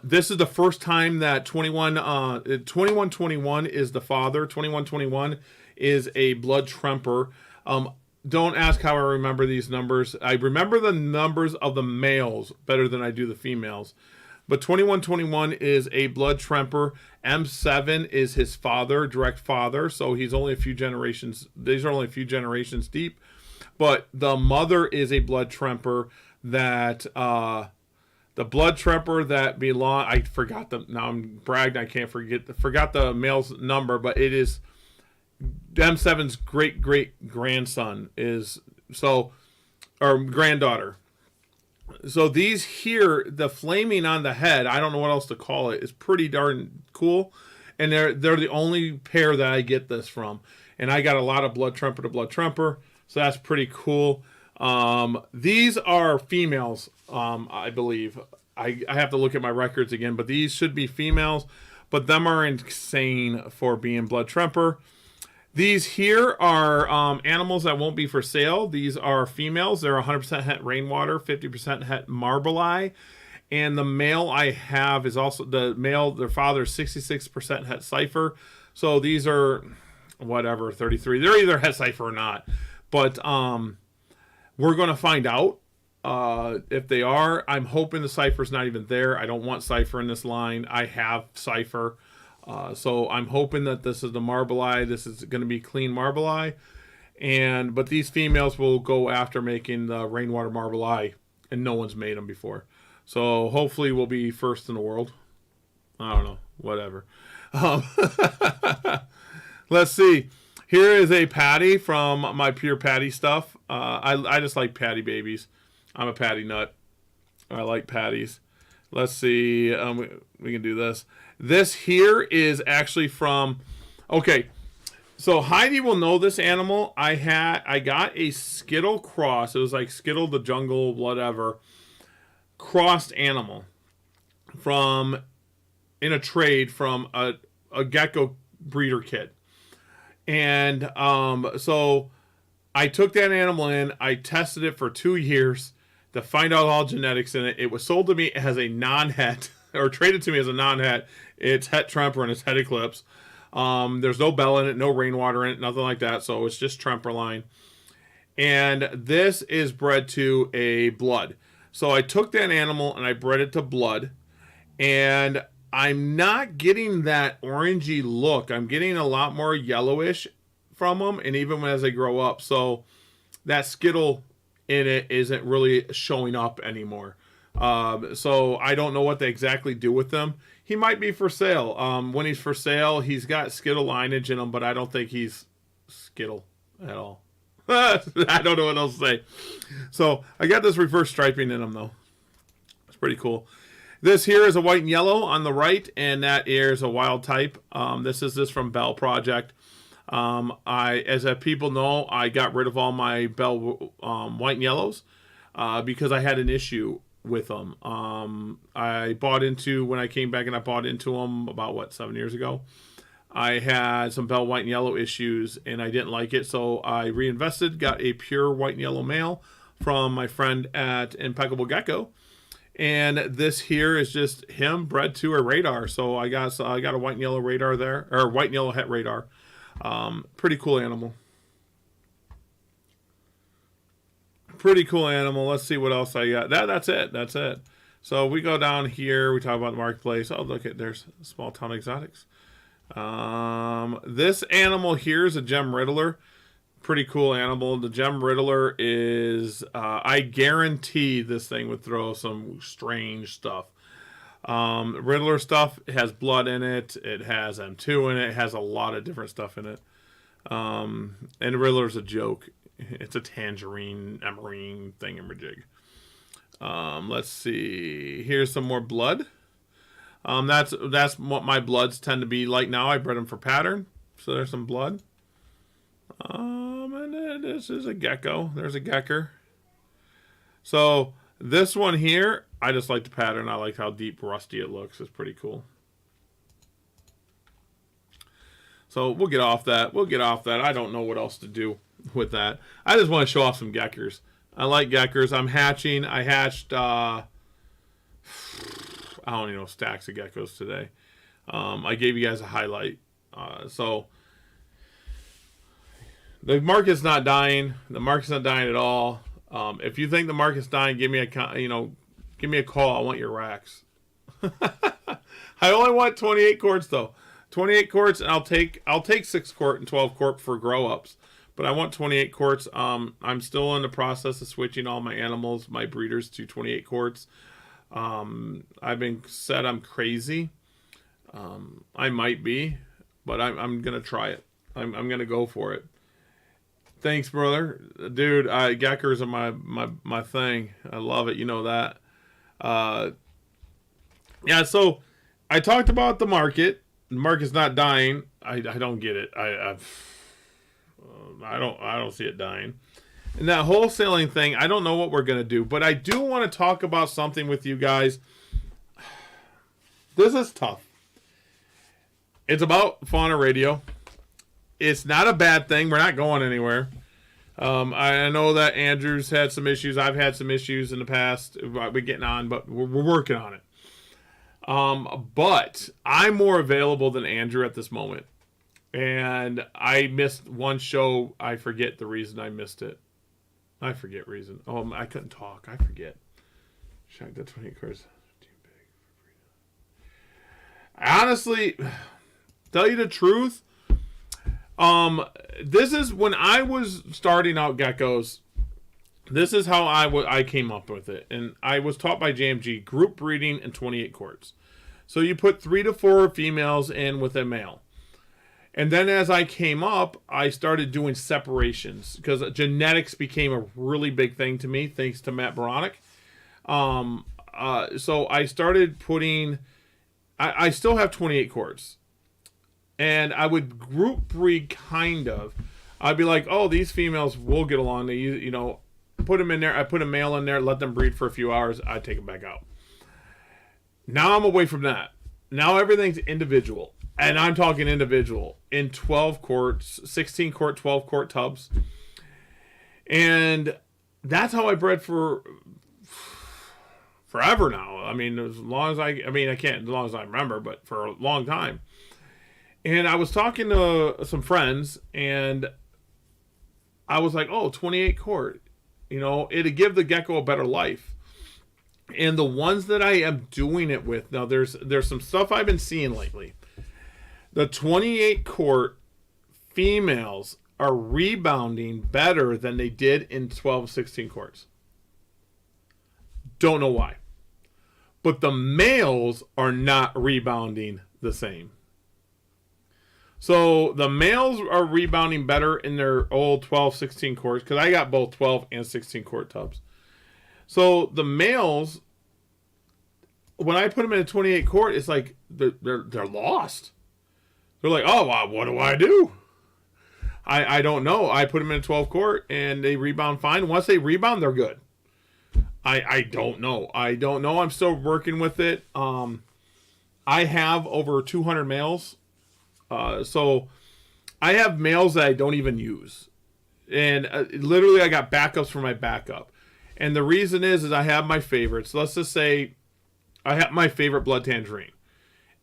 S2: This is the first time that 2121 is the father. 2121 is a blood tremper. Don't ask how I remember these numbers. I remember the numbers of the males better than I do the females. But 2121 is a blood tremper. M7 is his father, direct father. So he's only a few generations. These are only a few generations deep. But the mother is a blood tremper that the blood tremper that belong. I forgot the. Now I'm bragged. I can't forgot the male's number, but it is M7's great grandson is so, or granddaughter. So these here, the flaming on the head, I don't know what else to call it, is pretty darn cool. And they're the only pair that I get this from. And I got a lot of blood tremper to blood tremper, so that's pretty cool. These are females, I believe. I have to look at my records again, but these should be females. But them are insane for being blood tremper. These here are animals that won't be for sale. These are females. They're 100% het rainwater, 50% het marbleeye. And the male I have is also the male, their father is 66% het cipher. So these are whatever, 33. They're either het cipher or not. But we're going to find out if they are. I'm hoping the cipher's not even there. I don't want cipher in this line. I have cipher. So I'm hoping that this is the marbleeye. This is going to be clean marbleeye. But these females will go after making the rainwater marbleeye, and no one's made them before. So hopefully we'll be first in the world. I don't know. Whatever. Let's see. Here is a patty from my Pure Patty stuff. I just like patty babies. I'm a patty nut. I like patties. Let's see. We can do this. This here is actually from. Okay, so Heidi will know this animal. I got a Skittle cross. It was like Skittle the Jungle, whatever, crossed animal from in a trade from a gecko breeder kit. And so I took that animal in. I tested it for 2 years to find out all genetics in it. It was sold to me as a non-het or traded to me as a non-het. It's het Tremper and it's het Eclipse. There's no bell in it, no rainwater in it, nothing like that. So it's just Tremper line. And this is bred to a blood. So I took that animal and I bred it to blood. And I'm not getting that orangey look. I'm getting a lot more yellowish from them, and even as they grow up. So that skittle in it isn't really showing up anymore. So I don't know what they exactly do with them. He might be for sale. When he's for sale, he's got skittle lineage in him, but I don't think he's skittle at all. I don't know what else to say. So I got this reverse striping in him, though. It's pretty cool. This here is a white and yellow on the right, and that is a wild type. This is from Bell Project. As people know, I got rid of all my Bell white and yellows because I had an issue with them. I bought into, when I came back and I bought into them about, 7 years ago. I had some Bell white and yellow issues, and I didn't like it, so I reinvested, got a pure white and yellow male from my friend at Impeccable Gecko. And this here is just him bred to a radar. So I got a white and yellow radar there, or white and yellow het radar. Pretty cool animal. Pretty cool animal. Let's see what else I got. That's it. So we go down here. We talk about the marketplace. Oh, look at there's small town exotics. This animal here is a gem riddler. Pretty cool animal. The gem riddler is I guarantee this thing would throw some strange stuff. Riddler stuff has blood in it. It has M2 in it. It has a lot of different stuff in it. And Riddler's a joke. It's a tangerine, emerine thingamajig. Let's see. Here's some more blood. That's what my bloods tend to be like now. I bred them for pattern. So there's some blood. And then this is a gecko. There's a gecker. So this one here, I just like the pattern. I like how deep rusty it looks. It's pretty cool. So we'll get off that. I don't know what else to do with that. I just want to show off some geckers. I like geckers. I'm hatching. I hatched, I don't even know, stacks of geckos today. I gave you guys a highlight. So the market's not dying. The market's not dying at all. If you think the market's dying, give me a call. I want your racks. I only want 28 quarts though. 28 quarts, and I'll take 6 quart and 12 quart for grow ups. But I want 28 quarts. I'm still in the process of switching all my animals, my breeders, to 28 quarts. I've been said I'm crazy. I might be, but I'm gonna try it. I'm gonna go for it. Thanks, brother. Dude, geckers are my thing. I love it. You know that. Yeah, so I talked about the market. The market's not dying. I don't get it. I don't see it dying. And that wholesaling thing, I don't know what we're going to do, but I do want to talk about something with you guys. This is tough. It's about Fauna Radio. It's not a bad thing. We're not going anywhere. I know that Andrew's had some issues. I've had some issues in the past. We're getting on, but we're working on it. But I'm more available than Andrew at this moment. And I missed one show. I forget the reason I missed it. I forget reason. Oh, I couldn't talk. I forget. Shock that 20 cards. Too big. Honestly, tell you the truth, this is when I was starting out geckos. This is how I came up with it. And I was taught by JMG, group breeding and 28 quarts. So you put 3 to 4 females in with a male. And then as I came up, I started doing separations because genetics became a really big thing to me, thanks to Matt Baranek. So I started putting, I still have 28 quarts. And I would group breed kind of. I'd be like, oh, these females will get along. They, put them in there. I put a male in there, let them breed for a few hours. I take them back out. Now I'm away from that. Now everything's individual. And I'm talking individual in 12 quarts, 16 quart, 12 quart tubs. And that's how I bred for forever now. I mean, as long as I can't, as long as I remember, but for a long time. And I was talking to some friends, and I was like, oh, 28 quart. It'd give the gecko a better life. And the ones that I am doing it with, now there's some stuff I've been seeing lately. The 28 quart females are rebounding better than they did in 12, 16 quarts. Don't know why. But the males are not rebounding the same. So the males are rebounding better in their old 12, 16 quarts, because I got both 12 and 16 quart tubs. So the males, when I put them in a 28 quart, it's like they're lost. They're like, oh, wow, what do I do? I don't know. I put them in a 12 quart and they rebound fine. Once they rebound, they're good. I don't know. I'm still working with it. I have over 200 males. So I have males that I don't even use. And literally I got backups for my backup. And the reason is I have my favorites. Let's just say I have my favorite blood tangerine.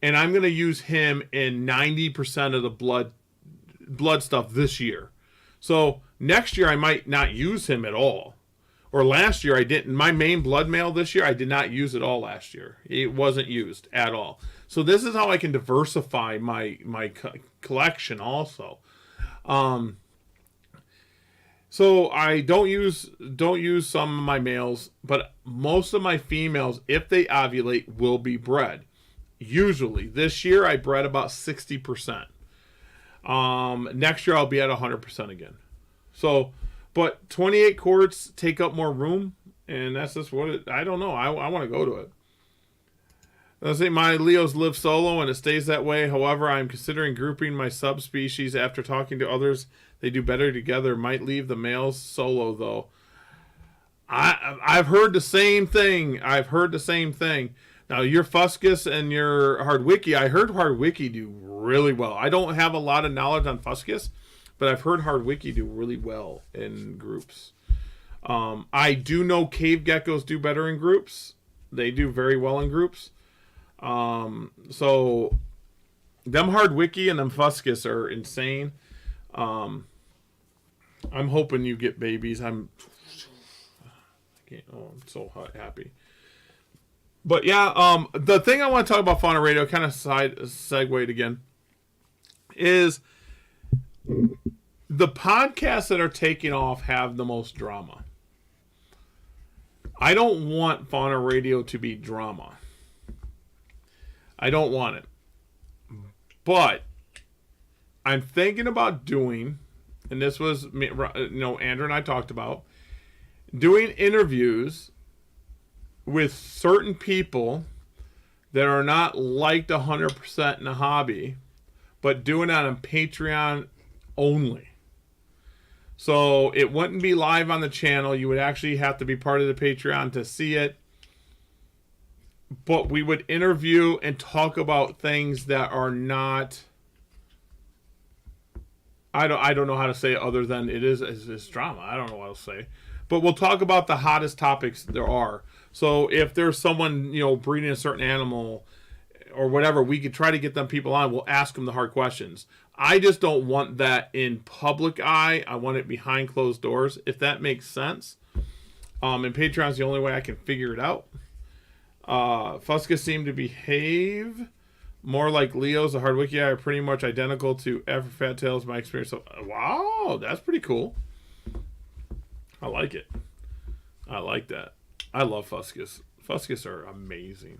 S2: And I'm going to use him in 90% of the blood stuff this year. So next year I might not use him at all. Or last year I didn't. My main blood male this year I did not use at all last year. It wasn't used at all. So this is how I can diversify my collection also. So I don't use some of my males, but most of my females, if they ovulate, will be bred. Usually. This year I bred about 60%. Next year I'll be at 100% again. So, but 28 quarts take up more room, and that's just what I don't know. I want to go to it. I say my Leos live solo, and it stays that way. However, I'm considering grouping my subspecies after talking to others. They do better together. Might leave the males solo, though. I've heard the same thing. Now, your Fuscus and your Hardwicke, I heard Hardwicke do really well. I don't have a lot of knowledge on Fuscus, but I've heard Hardwicke do really well in groups. I do know cave geckos do better in groups. They do very well in groups. So them Hardwicke and them Fuscus are insane. I'm hoping you get babies. I'm so happy. But yeah, the thing I want to talk about Fauna Radio, kind of segued again, is the podcasts that are taking off have the most drama. I don't want Fauna Radio to be drama. I don't want it. But I'm thinking about doing, and this was, Andrew and I talked about, doing interviews with certain people that are not liked 100% in the hobby, but doing it on Patreon only. So it wouldn't be live on the channel. You would actually have to be part of the Patreon to see it. But we would interview and talk about things that are not, I don't know how to say it other than it's drama. I don't know what to say. But we'll talk about the hottest topics there are. So if there's someone, breeding a certain animal or whatever, we could try to get them people on. We'll ask them the hard questions. I just don't want that in public eye. I want it behind closed doors, if that makes sense. And Patreon's the only way I can figure it out. Fuscus seem to behave more like Leos. The Hardwicke are pretty much identical to Fat Tails, my experience. So, wow, that's pretty cool. I like it. I like that. I love Fuscus. Fuscus are amazing.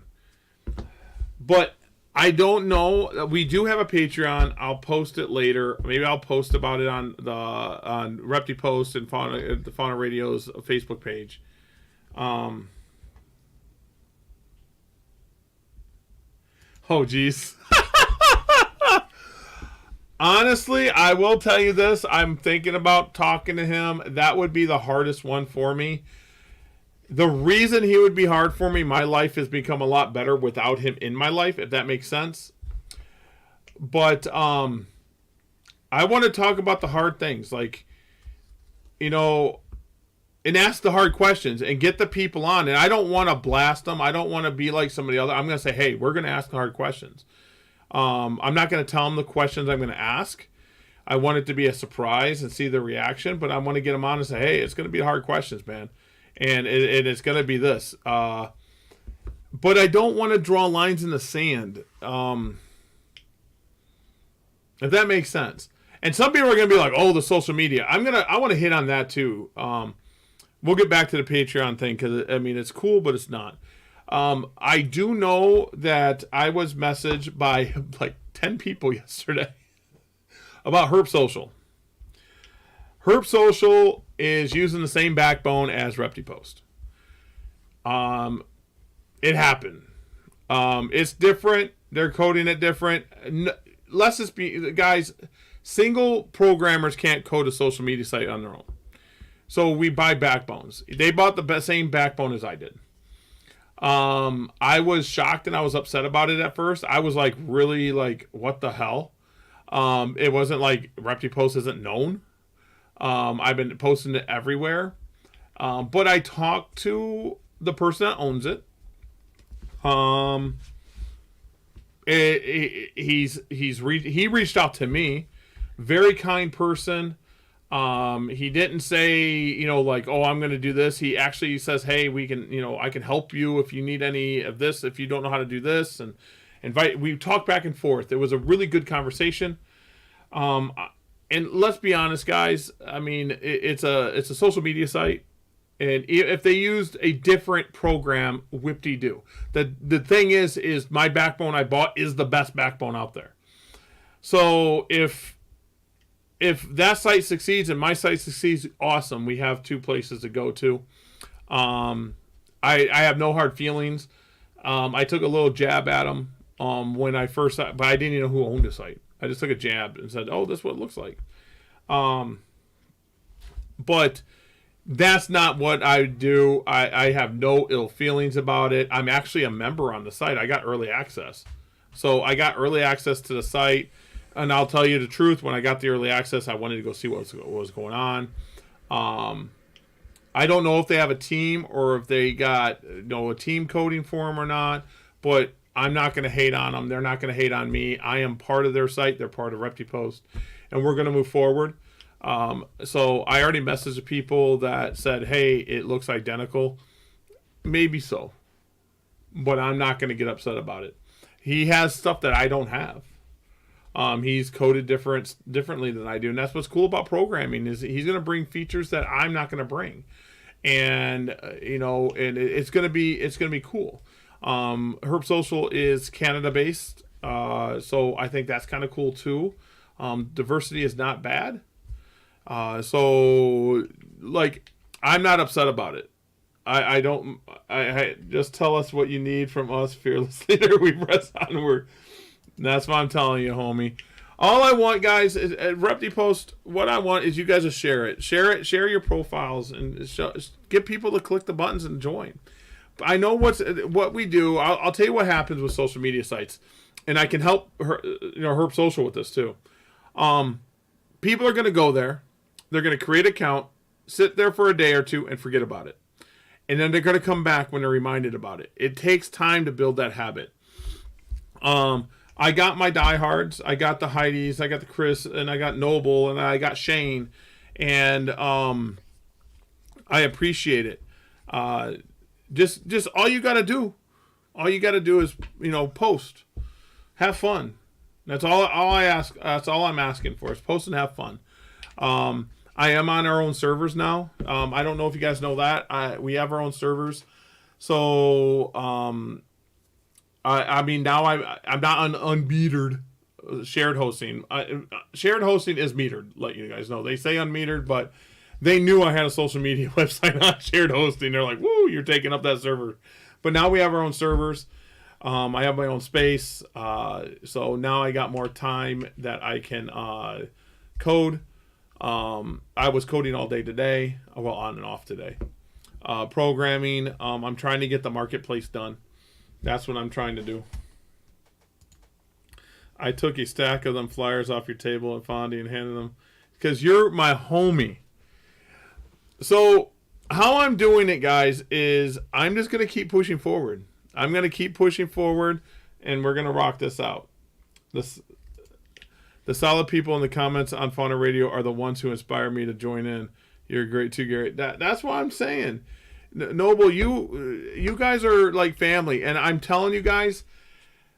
S2: But I don't know. We do have a Patreon. I'll post it later. Maybe I'll post about it on Repti Post and the Fauna Radio's Facebook page. Oh, geez. Honestly, I will tell you this. I'm thinking about talking to him. That would be the hardest one for me. The reason he would be hard for me, my life has become a lot better without him in my life, if that makes sense. But I want to talk about the hard things. Like, and ask the hard questions and get the people on. And I don't want to blast them. I don't want to be like somebody else. I'm going to say, hey, we're going to ask the hard questions. I'm not going to tell them the questions I'm going to ask. I want it to be a surprise and see the reaction, but I want to get them on and say, hey, it's going to be hard questions, man. And it's going to be this. But I don't want to draw lines in the sand. If that makes sense. And some people are going to be like, oh, the social media. I want to hit on that too. We'll get back to the Patreon thing because, I mean, it's cool, but it's not. I do know that I was messaged by like 10 people yesterday about Herp Social. Herp Social is using the same backbone as ReptiPost. It happened. It's different. They're coding it different. Let's just be, guys, single programmers can't code a social media site on their own. So we buy backbones. They bought the same backbone as I did. I was shocked and I was upset about it at first. I was like, really, like, what the hell? It wasn't like ReptiPost isn't known. I've been posting it everywhere. But I talked to the person that owns it. He reached out to me. Very kind person. He didn't say, like, oh, I'm going to do this. He actually says, hey, we can, I can help you if you need any of this, if you don't know how to do this, and we talked back and forth. It was a really good conversation. And let's be honest, guys. I mean, it's a social media site. And if they used a different program, whip-de-doo. The thing is my backbone I bought is the best backbone out there. So if that site succeeds and my site succeeds, awesome. We have two places to go to. I have no hard feelings. I took a little jab at them when I first, but I didn't even know who owned the site. I just took a jab and said, oh, this is what it looks like. But that's not what I do. I have no ill feelings about it. I'm actually a member on the site. I got early access. So I got early access to the site. And I'll tell you the truth. When I got the early access, I wanted to go see what was going on. I don't know if they have a team or if they got a team coding for them or not. But I'm not going to hate on them. They're not going to hate on me. I am part of their site. They're part of ReptiPost. And we're going to move forward. So I already messaged the people that said, hey, it looks identical. Maybe so. But I'm not going to get upset about it. He has stuff that I don't have. He's coded differently than I do. And that's what's cool about programming is he's going to bring features that I'm not going to bring. And, and it's going to be cool. Herp Social is Canada based. So I think that's kind of cool too. Diversity is not bad. So like, I'm not upset about it. I just tell us what you need from us, fearless leader. We press onward. That's what I'm telling you, homie. All I want, guys, is at ReptiPost, what I want is you guys to share it. Share your profiles, and get people to click the buttons and join. I know what we do. I'll tell you what happens with social media sites, and I can help Herp Social with this too. People are going to go there. They're going to create an account, sit there for a day or two, and forget about it. And then they're going to come back when they're reminded about it. It takes time to build that habit. I got my diehards. I got the Heidis. I got the Chris, and I got Noble, and I got Shane, and I appreciate it. Just all you got to do, is post, have fun. That's all I ask. That's all I'm asking for is post and have fun. I am on our own servers now. I don't know if you guys know that. We have our own servers, so I mean, now I'm not on unmetered shared hosting. Shared hosting is metered, let you guys know. They say unmetered, but they knew I had a social media website on shared hosting. They're like, woo, you're taking up that server. But now we have our own servers. I have my own space. So now I got more time that I can code. I was coding all day today. Well, on and off today. Programming. I'm trying to get the marketplace done. That's what I'm trying to do. I took a stack of them flyers off your table at Fondy and handed them because you're my homie. So how I'm doing it, guys, is I'm just going to keep pushing forward. I'm going to keep pushing forward, and we're going to rock this out. This, the solid people in the comments on Fauna Radio are the ones who inspire me to join in. You're great too, Gary. That's what I'm saying. Noble, you guys are like family, and I'm telling you guys,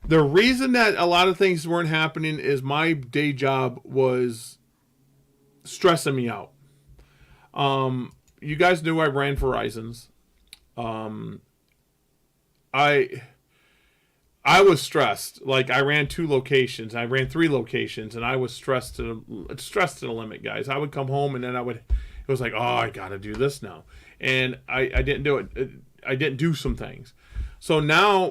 S2: the reason that a lot of things weren't happening is my day job was stressing me out. You guys knew I ran Verizon's. I was stressed. Like, I ran 2 locations. I ran 3 locations, and I was stressed to the limit, guys. I would come home, and then it was like, oh, I got to do this now. And I didn't do it. I didn't do some things. So now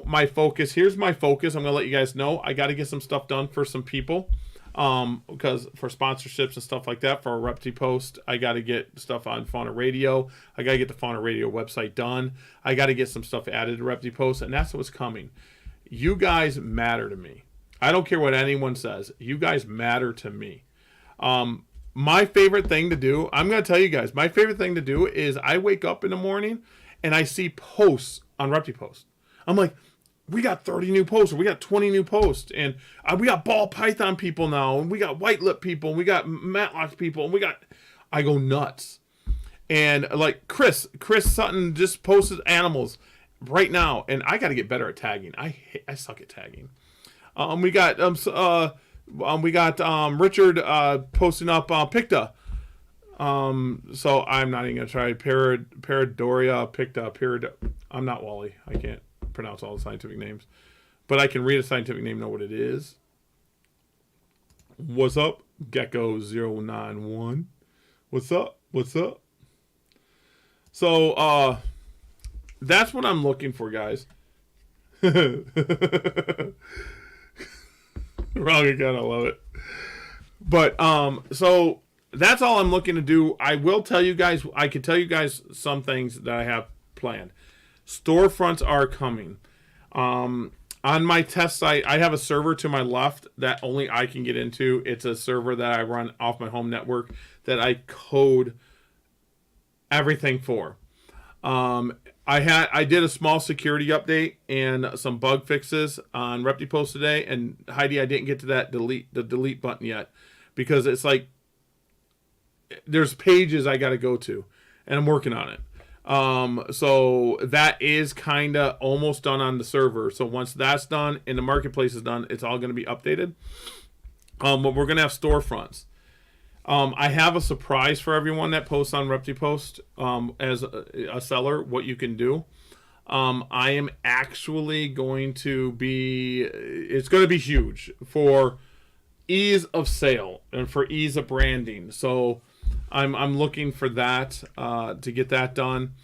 S2: here's my focus. I'm going to let you guys know. I got to get some stuff done for some people. Because for sponsorships and stuff like that, for a Repti post, I got to get stuff on Fauna Radio. I got to get the Fauna Radio website done. I got to get some stuff added to Repti post, and that's what's coming. You guys matter to me. I don't care what anyone says. You guys matter to me. My favorite thing to do, I'm going to tell you guys, my favorite thing to do is I wake up in the morning and I see posts on Repti post. I'm like, we got 30 new posts, or we got 20 new posts, and we got ball python people now, and we got white lip people, and we got matlock people, and I go nuts. And like Chris Sutton just posted animals right now, and I got to get better at tagging. I suck at tagging. We got Richard posting up Picta. So I'm not even gonna try Paradoria Picta. I'm not Wally. I can't pronounce all the scientific names, but I can read a scientific name, know what it is. What's up, Gecko091? What's up? So that's what I'm looking for, guys. Wrong again, I love it. But so that's all I'm looking to do. I will tell you guys, I can tell you guys some things that I have planned. Storefronts are coming. On my test site, I have a server to my left that only I can get into. It's a server that I run off my home network that I code everything for. I did a small security update and some bug fixes on ReptiPost today, and Heidi, I didn't get to the delete button yet, because it's like there's pages I got to go to, and I'm working on it. So that is kind of almost done on the server. So once that's done and the marketplace is done, it's all going to be updated. But we're going to have storefronts. I have a surprise for everyone that posts on ReptiPost as a seller, what you can do. I am actually going to it's going to be huge for ease of sale and for ease of branding. So I'm looking for that to get that done.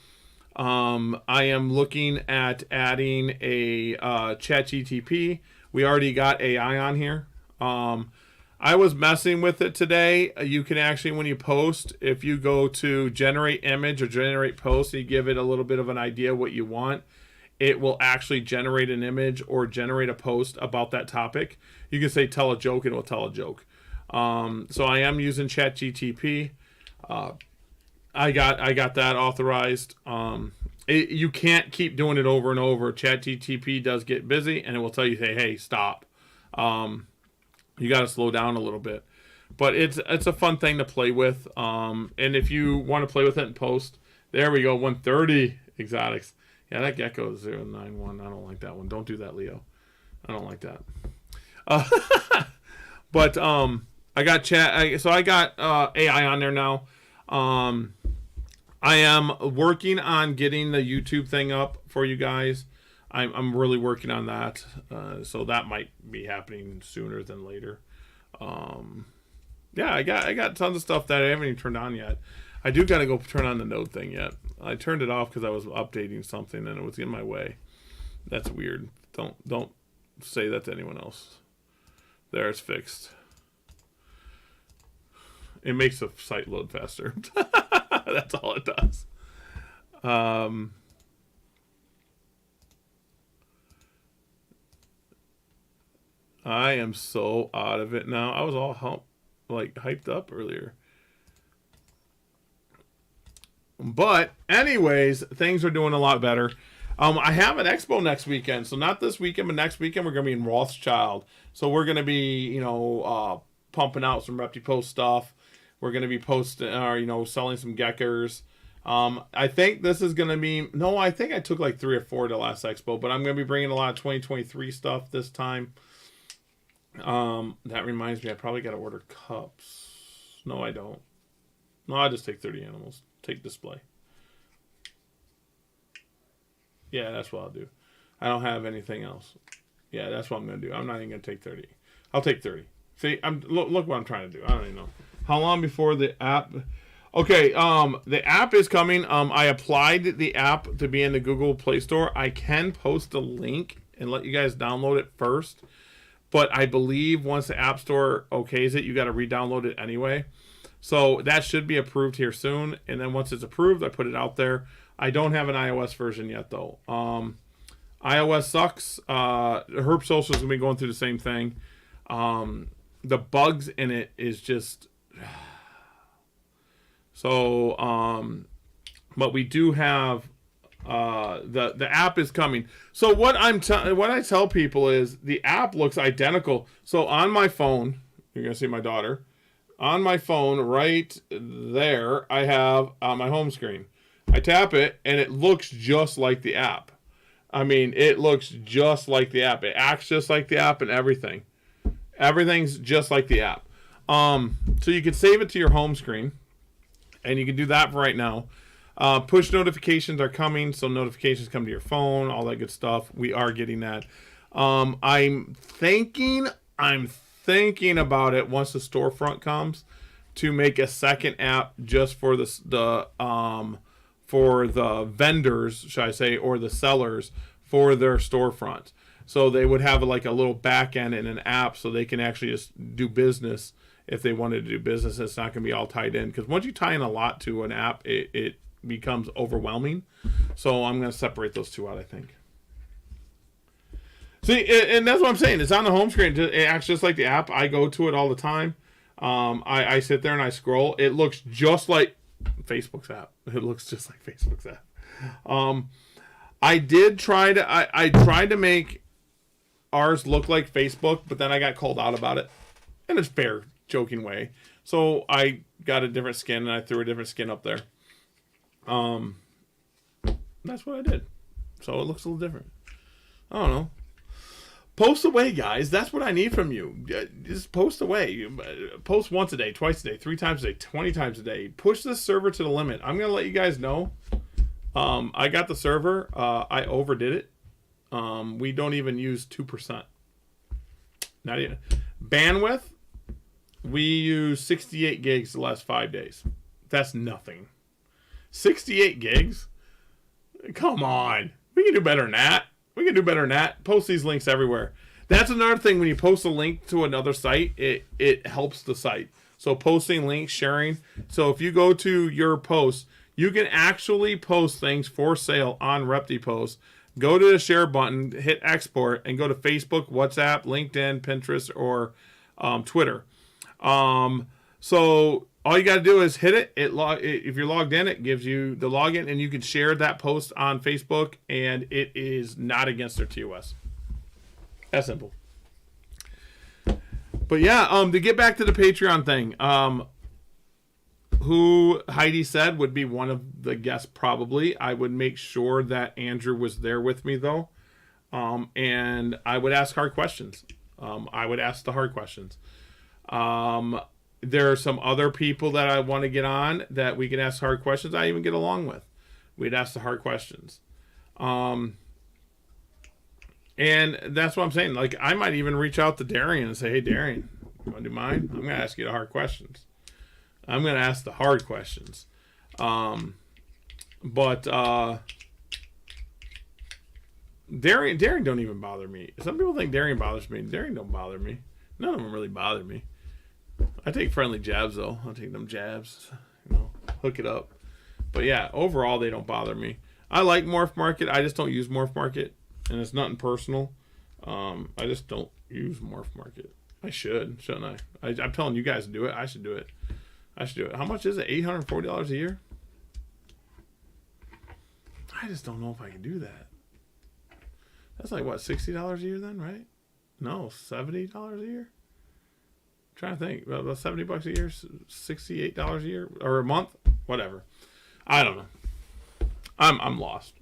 S2: I am looking at adding a ChatGTP. We already got AI on here. I was messing with it today. You can actually, when you post, if you go to generate image or generate post, you give it a little bit of an idea what you want, it will actually generate an image or generate a post about that topic. You can say tell a joke, and it will tell a joke. So I am using ChatGTP. I got that authorized. You can't keep doing it over and over. ChatGTP does get busy, and it will tell you, hey, stop. You got to slow down a little bit. But it's a fun thing to play with. And if you want to play with it in post, there we go, 130 exotics. Yeah, that Gecko 091. I don't like that one. Don't do that, Leo. I don't like that. But I got I got AI on there now. I am working on getting the YouTube thing up for you guys. I'm really working on that. So that might be happening sooner than later. Yeah, I got tons of stuff that I haven't even turned on yet. I do got to go turn on the node thing yet. I turned it off because I was updating something and it was in my way. That's weird. Don't say that to anyone else. There, it's fixed. It makes the site load faster. That's all it does. I am so out of it now. I was all hyped up earlier. But anyways, things are doing a lot better. I have an expo next weekend, so not this weekend, but next weekend we're gonna be in Rothschild. So we're gonna be, pumping out some ReptiPost stuff. We're gonna be posting, or selling some Geckers. I think this is gonna be I think I took like 3 or 4 to last expo, but I'm gonna be bringing a lot of 2023 stuff this time. That reminds me, I probably gotta order cups. No, I don't. No, I'll just take 30 animals. Take display. Yeah, that's what I'll do. I don't have anything else. Yeah, that's what I'm going to do. I'm not even going to take 30. I'll take 30. See, look what I'm trying to do. I don't even know. How long before the app... Okay, the app is coming. I applied the app to be in the Google Play Store. I can post a link and let you guys download it first. But I believe once the App Store okays it, you got to re-download it anyway. So that should be approved here soon. And then once it's approved, I put it out there. I don't have an iOS version yet, though. iOS sucks. Herb Social is going to be going through the same thing. The bugs in it is just... So, but we do have... the app is coming. So what I tell people is the app looks identical. So on my phone, you're going to see my daughter. On my phone right there, I have my home screen. I tap it, and it looks just like the app. I mean, it looks just like the app. It acts just like the app and everything. Everything's just like the app. So you can save it to your home screen, and you can do that right now. Push notifications are coming, so notifications come to your phone, all that good stuff. We are getting that. I'm thinking about it once the storefront comes to make a second app just for the vendors, should I say, or the sellers for their storefront. So they would have like a little back end in an app so they can actually just do business if they wanted to do business. It's not going to be all tied in, because once you tie in a lot to an app, it becomes overwhelming. So I'm going to separate those two out, I think. See, and that's what I'm saying. It's on the home screen. It acts just like the app. I go to it all the time. I sit there and I scroll. It looks just like Facebook's app. It looks just like Facebook's app. I tried to make ours look like Facebook, but then I got called out about it in a fair, joking way. So I got a different skin and I threw a different skin up there. That's what I did. So it looks a little different. I don't know. Post away, guys. That's what I need from you. Just post away. Post once a day, twice a day, 3 times a day, 20 times a day. Push this server to the limit. I'm going to let you guys know. I got the server. I overdid it. We don't even use 2%. Not even. Bandwidth, we use 68 gigs the last 5 days. That's nothing. 68 gigs? Come on. We can do better than that. We can do better than that. Post these links everywhere. That's another thing. When you post a link to another site, it helps the site. So posting links, sharing. So if you go to your post, you can actually post things for sale on ReptiPost. Go to the share button, hit export, and go to Facebook, WhatsApp, LinkedIn, Pinterest, or Twitter. So all you got to do is hit it. If you're logged in, it gives you the login, and you can share that post on Facebook, and it is not against their TOS. That's simple. But yeah, to get back to the Patreon thing, who Heidi said would be one of the guests probably. I would make sure that Andrew was there with me, though, and I would ask hard questions. I would ask the hard questions. There are some other people that I want to get on that we can ask hard questions. I even get along with. We'd ask the hard questions. And that's what I'm saying. Like, I might even reach out to Darian and say, hey, Darian, you want to do mine? I'm going to ask you the hard questions. I'm going to ask the hard questions. But Darian don't even bother me. Some people think Darian bothers me. Darian don't bother me. None of them really bother me. I take friendly jabs, though. I'll take them jabs, hook it up. But yeah, overall, they don't bother me. I like Morph Market. I just don't use Morph Market, and it's nothing personal. I just don't use Morph Market. I should, shouldn't I? I'm telling you guys to do it. I should do it. How much is it? $840 a year? I just don't know if I can do that. That's like, what, $60 a year then, right? No, $70 a year? I'm trying to think. About $70 a year, $68 a year, or a month? Whatever. I don't know. I'm lost.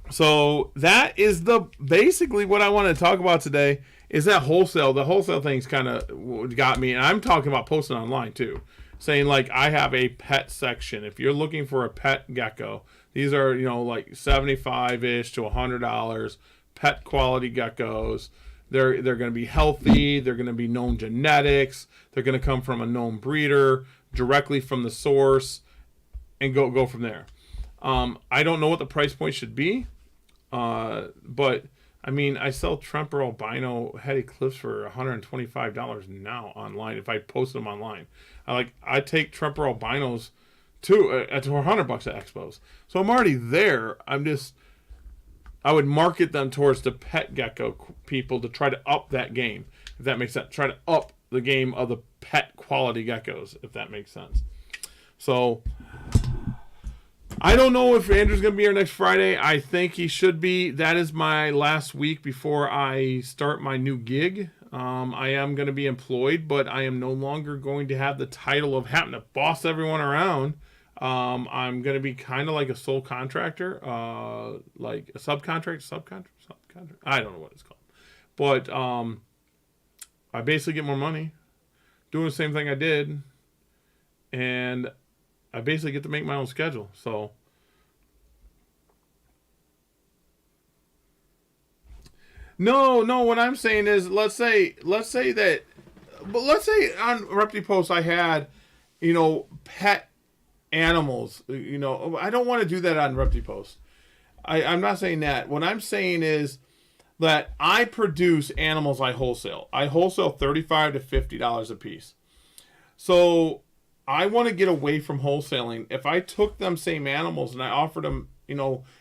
S2: So that is basically what I want to talk about today is that wholesale. The wholesale thing's kind of got me, and I'm talking about posting online too, saying like I have a pet section. If you're looking for a pet gecko, these are like $75-ish to $100 pet quality geckos. They're going to be healthy. They're going to be known genetics. They're going to come from a known breeder directly from the source, and go from there. I don't know what the price point should be. But I mean, I sell Tremper albino heady clips for $125 now online. If I post them online, I take Tremper albinos to $100 at expos. So I'm already there. I would market them towards the pet gecko people to try to up that game, if that makes sense. Try to up the game of the pet quality geckos, if that makes sense. So I don't know if Andrew's going to be here next Friday. I think he should be. That is my last week before I start my new gig. I am going to be employed, but I am no longer going to have the title of having to boss everyone around. I'm going to be kind of like a sole contractor, like a subcontract. I don't know what it's called. But I basically get more money doing the same thing I did, and I basically get to make my own schedule. So no, what I'm saying is let's say on ReptiPost I had, pet animals, I don't want to do that on ReptiPost. I'm not saying that. What I'm saying is that I produce animals I wholesale. I wholesale $35 to $50 a piece. So I want to get away from wholesaling. If I took them same animals and I offered them,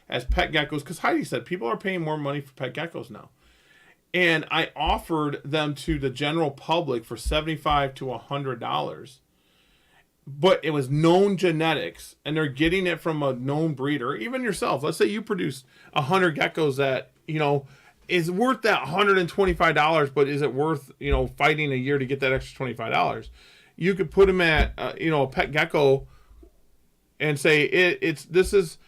S2: as pet geckos, because Heidi said people are paying more money for pet geckos now. And I offered them to the general public for $75 to $100. But it was known genetics, and they're getting it from a known breeder. Even yourself, let's say you produce 100 geckos that, is worth that $125, but is it worth, fighting a year to get that extra $25? You could put them at, a pet gecko and say this is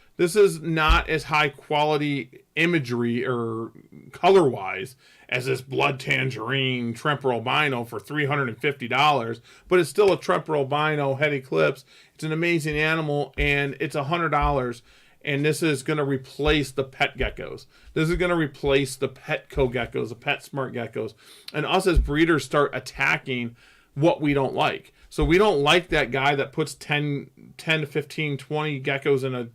S2: not as high quality imagery or color wise as this blood tangerine Tremper albino for $350, but it's still a Tremper albino head eclipse. It's an amazing animal, and it's $100. And this is going to replace the pet geckos. This is going to replace the Petco geckos, the Pet Smart geckos, and us as breeders start attacking what we don't like. So we don't like that guy that puts 10 to 15, 20 geckos in a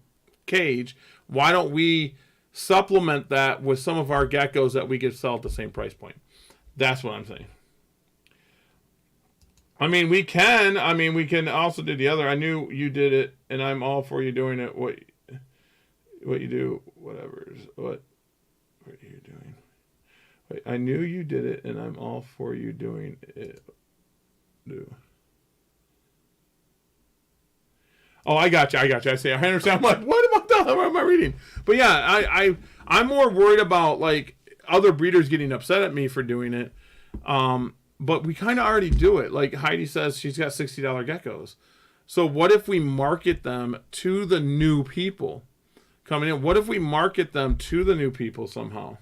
S2: cage. Why don't we supplement that with some of our geckos that we could sell at the same price point? That's what I'm saying. We can also do the other. I knew you did it, and I'm all for you doing it. What you do, whatever. What are you doing? Wait, I knew you did it, and I'm all for you doing it. Oh, I got you. I say, I understand. I'm like, what am I reading? But yeah, I'm more worried about like other breeders getting upset at me for doing it. But we kind of already do it. Like Heidi says, she's got $60 geckos. So what if we market them to the new people coming in? What if we market them to the new people somehow?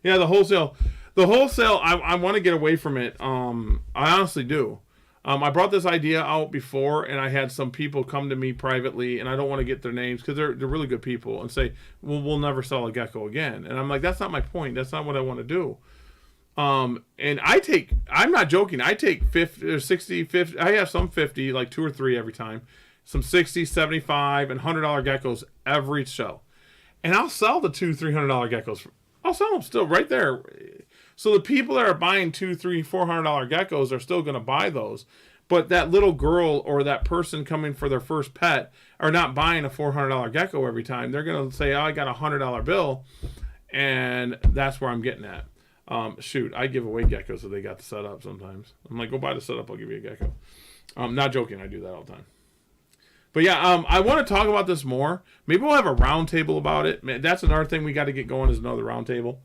S2: Yeah, the wholesale, I want to get away from it. I honestly do. I brought this idea out before, and I had some people come to me privately, and I don't want to get their names because they're really good people, and say, well, we'll never sell a gecko again. And I'm like, that's not my point. That's not what I want to do. And I'm not joking. I take 50 or 60, 50. I have some 50, like 2 or 3 every time. Some 60, 75, and $100 geckos every show. And I'll sell the $200-$300 geckos. I'll sell them still right there. So the people that are buying $200, $300, $400 geckos are still going to buy those. But that little girl or that person coming for their first pet are not buying a $400 gecko every time. They're going to say, oh, I got a $100 bill. And that's where I'm getting at. I give away geckos so they got the setup sometimes. I'm like, go buy the setup, I'll give you a gecko. Not joking, I do that all the time. But yeah, I want to talk about this more. Maybe we'll have a round table about it. Man, that's another thing we got to get going, is another round table.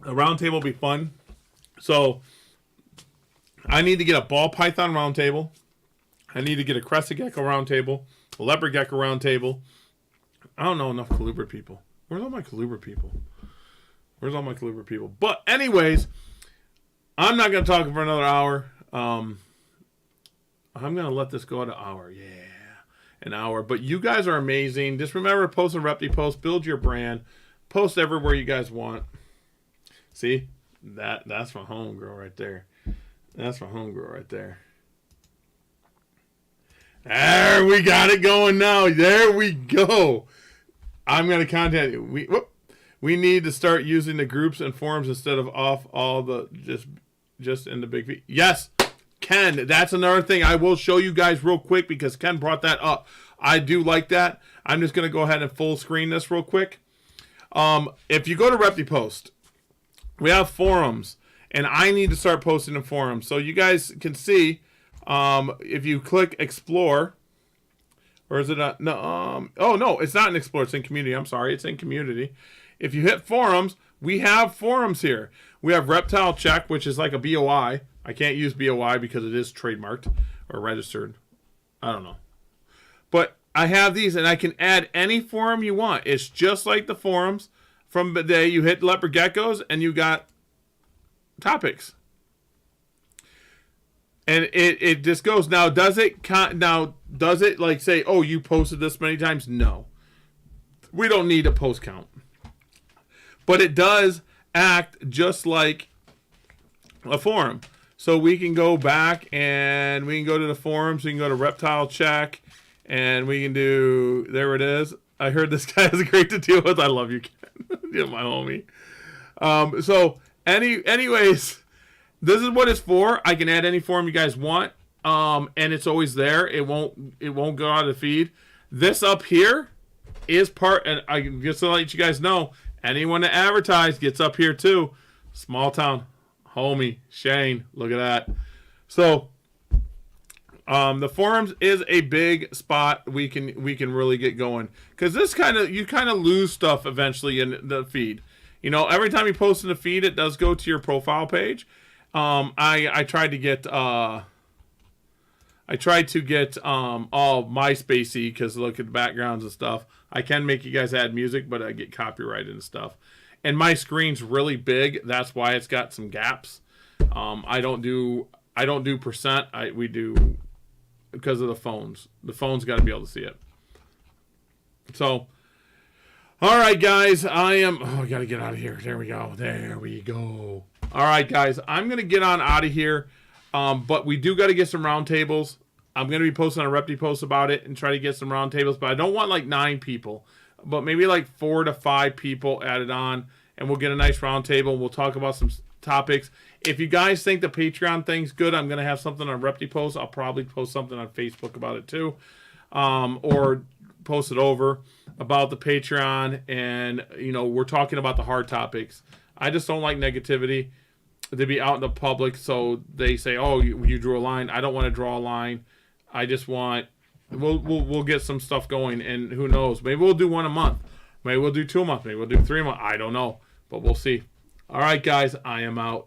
S2: A round table will be fun. So I need to get a ball python round table. I need to get a crested gecko round table, a leopard gecko round table. I don't know enough colubrid people. Where's all my colubrid people? But anyways, I'm not going to talk for another hour. I'm going to let this go at an hour. Yeah, an hour. But you guys are amazing. Just remember to post a Repti post. Build your brand. Post everywhere you guys want. See? That's my homegirl right there. There, we got it going now. There we go. I'm going to contact you. We need to start using the groups and forums instead of off all the just in the big V. Yes, Ken, that's another thing I will show you guys real quick because Ken brought that up. I do like that. I'm just going to go ahead and full screen this real quick. If you go to ReptiPost, we have forums, and I need to start posting in forums. So you guys can see, if you click Explore, or is it not? No, oh, no, it's not in Explore. It's in Community. I'm sorry. It's in Community. If you hit forums, we have forums here. We have Reptile Check, which is like a BOI. I can't use BOI because it is trademarked or registered. I don't know. But I have these, and I can add any forum you want. It's just like the forums from the day you hit leopard geckos, and you got topics. And it just goes. Now, does it like say, oh, you posted this many times? No. We don't need a post count. But it does act just like a forum. So we can go back and we can go to the forums. We can go to Reptile Check, and we can do, there it is. I heard this guy is great to deal with. I love you, Ken. You're my homie. Anyways, this is what it's for. I can add any forum you guys want. And it's always there. It won't go out of the feed. This up here is part, and I just to let you guys know, anyone that advertise gets up here too. Small town homie Shane, look at that. So the forums is a big spot we can really get going, because this you kind of lose stuff eventually in the feed. You know, every time you post in the feed, it does go to your profile page. I tried to get all MySpacey, because look at the backgrounds and stuff. I can make you guys add music, but I get copyrighted and stuff. And my screen's really big. That's why it's got some gaps. I don't do percent. We do because of the phones. The phone's got to be able to see it. So, all right, guys. I got to get out of here. There we go. All right, guys. I'm gonna get on out of here. But we do got to get some roundtables. I'm going to be posting a Repti post about it and try to get some roundtables. But I don't want like 9 people, but maybe like 4 to 5 people added on, and we'll get a nice roundtable. We'll talk about some topics. If you guys think the Patreon thing's good, I'm going to have something on Repti post. I'll probably post something on Facebook about it too, or post it over about the Patreon. And we're talking about the hard topics. I just don't like negativity to be out in the public, so they say, "Oh, you drew a line." I don't want to draw a line. I just want we'll get some stuff going, and who knows? Maybe we'll do 1 a month. Maybe we'll do 2 a month. Maybe we'll do 3 a month. I don't know, but we'll see. All right, guys, I am out.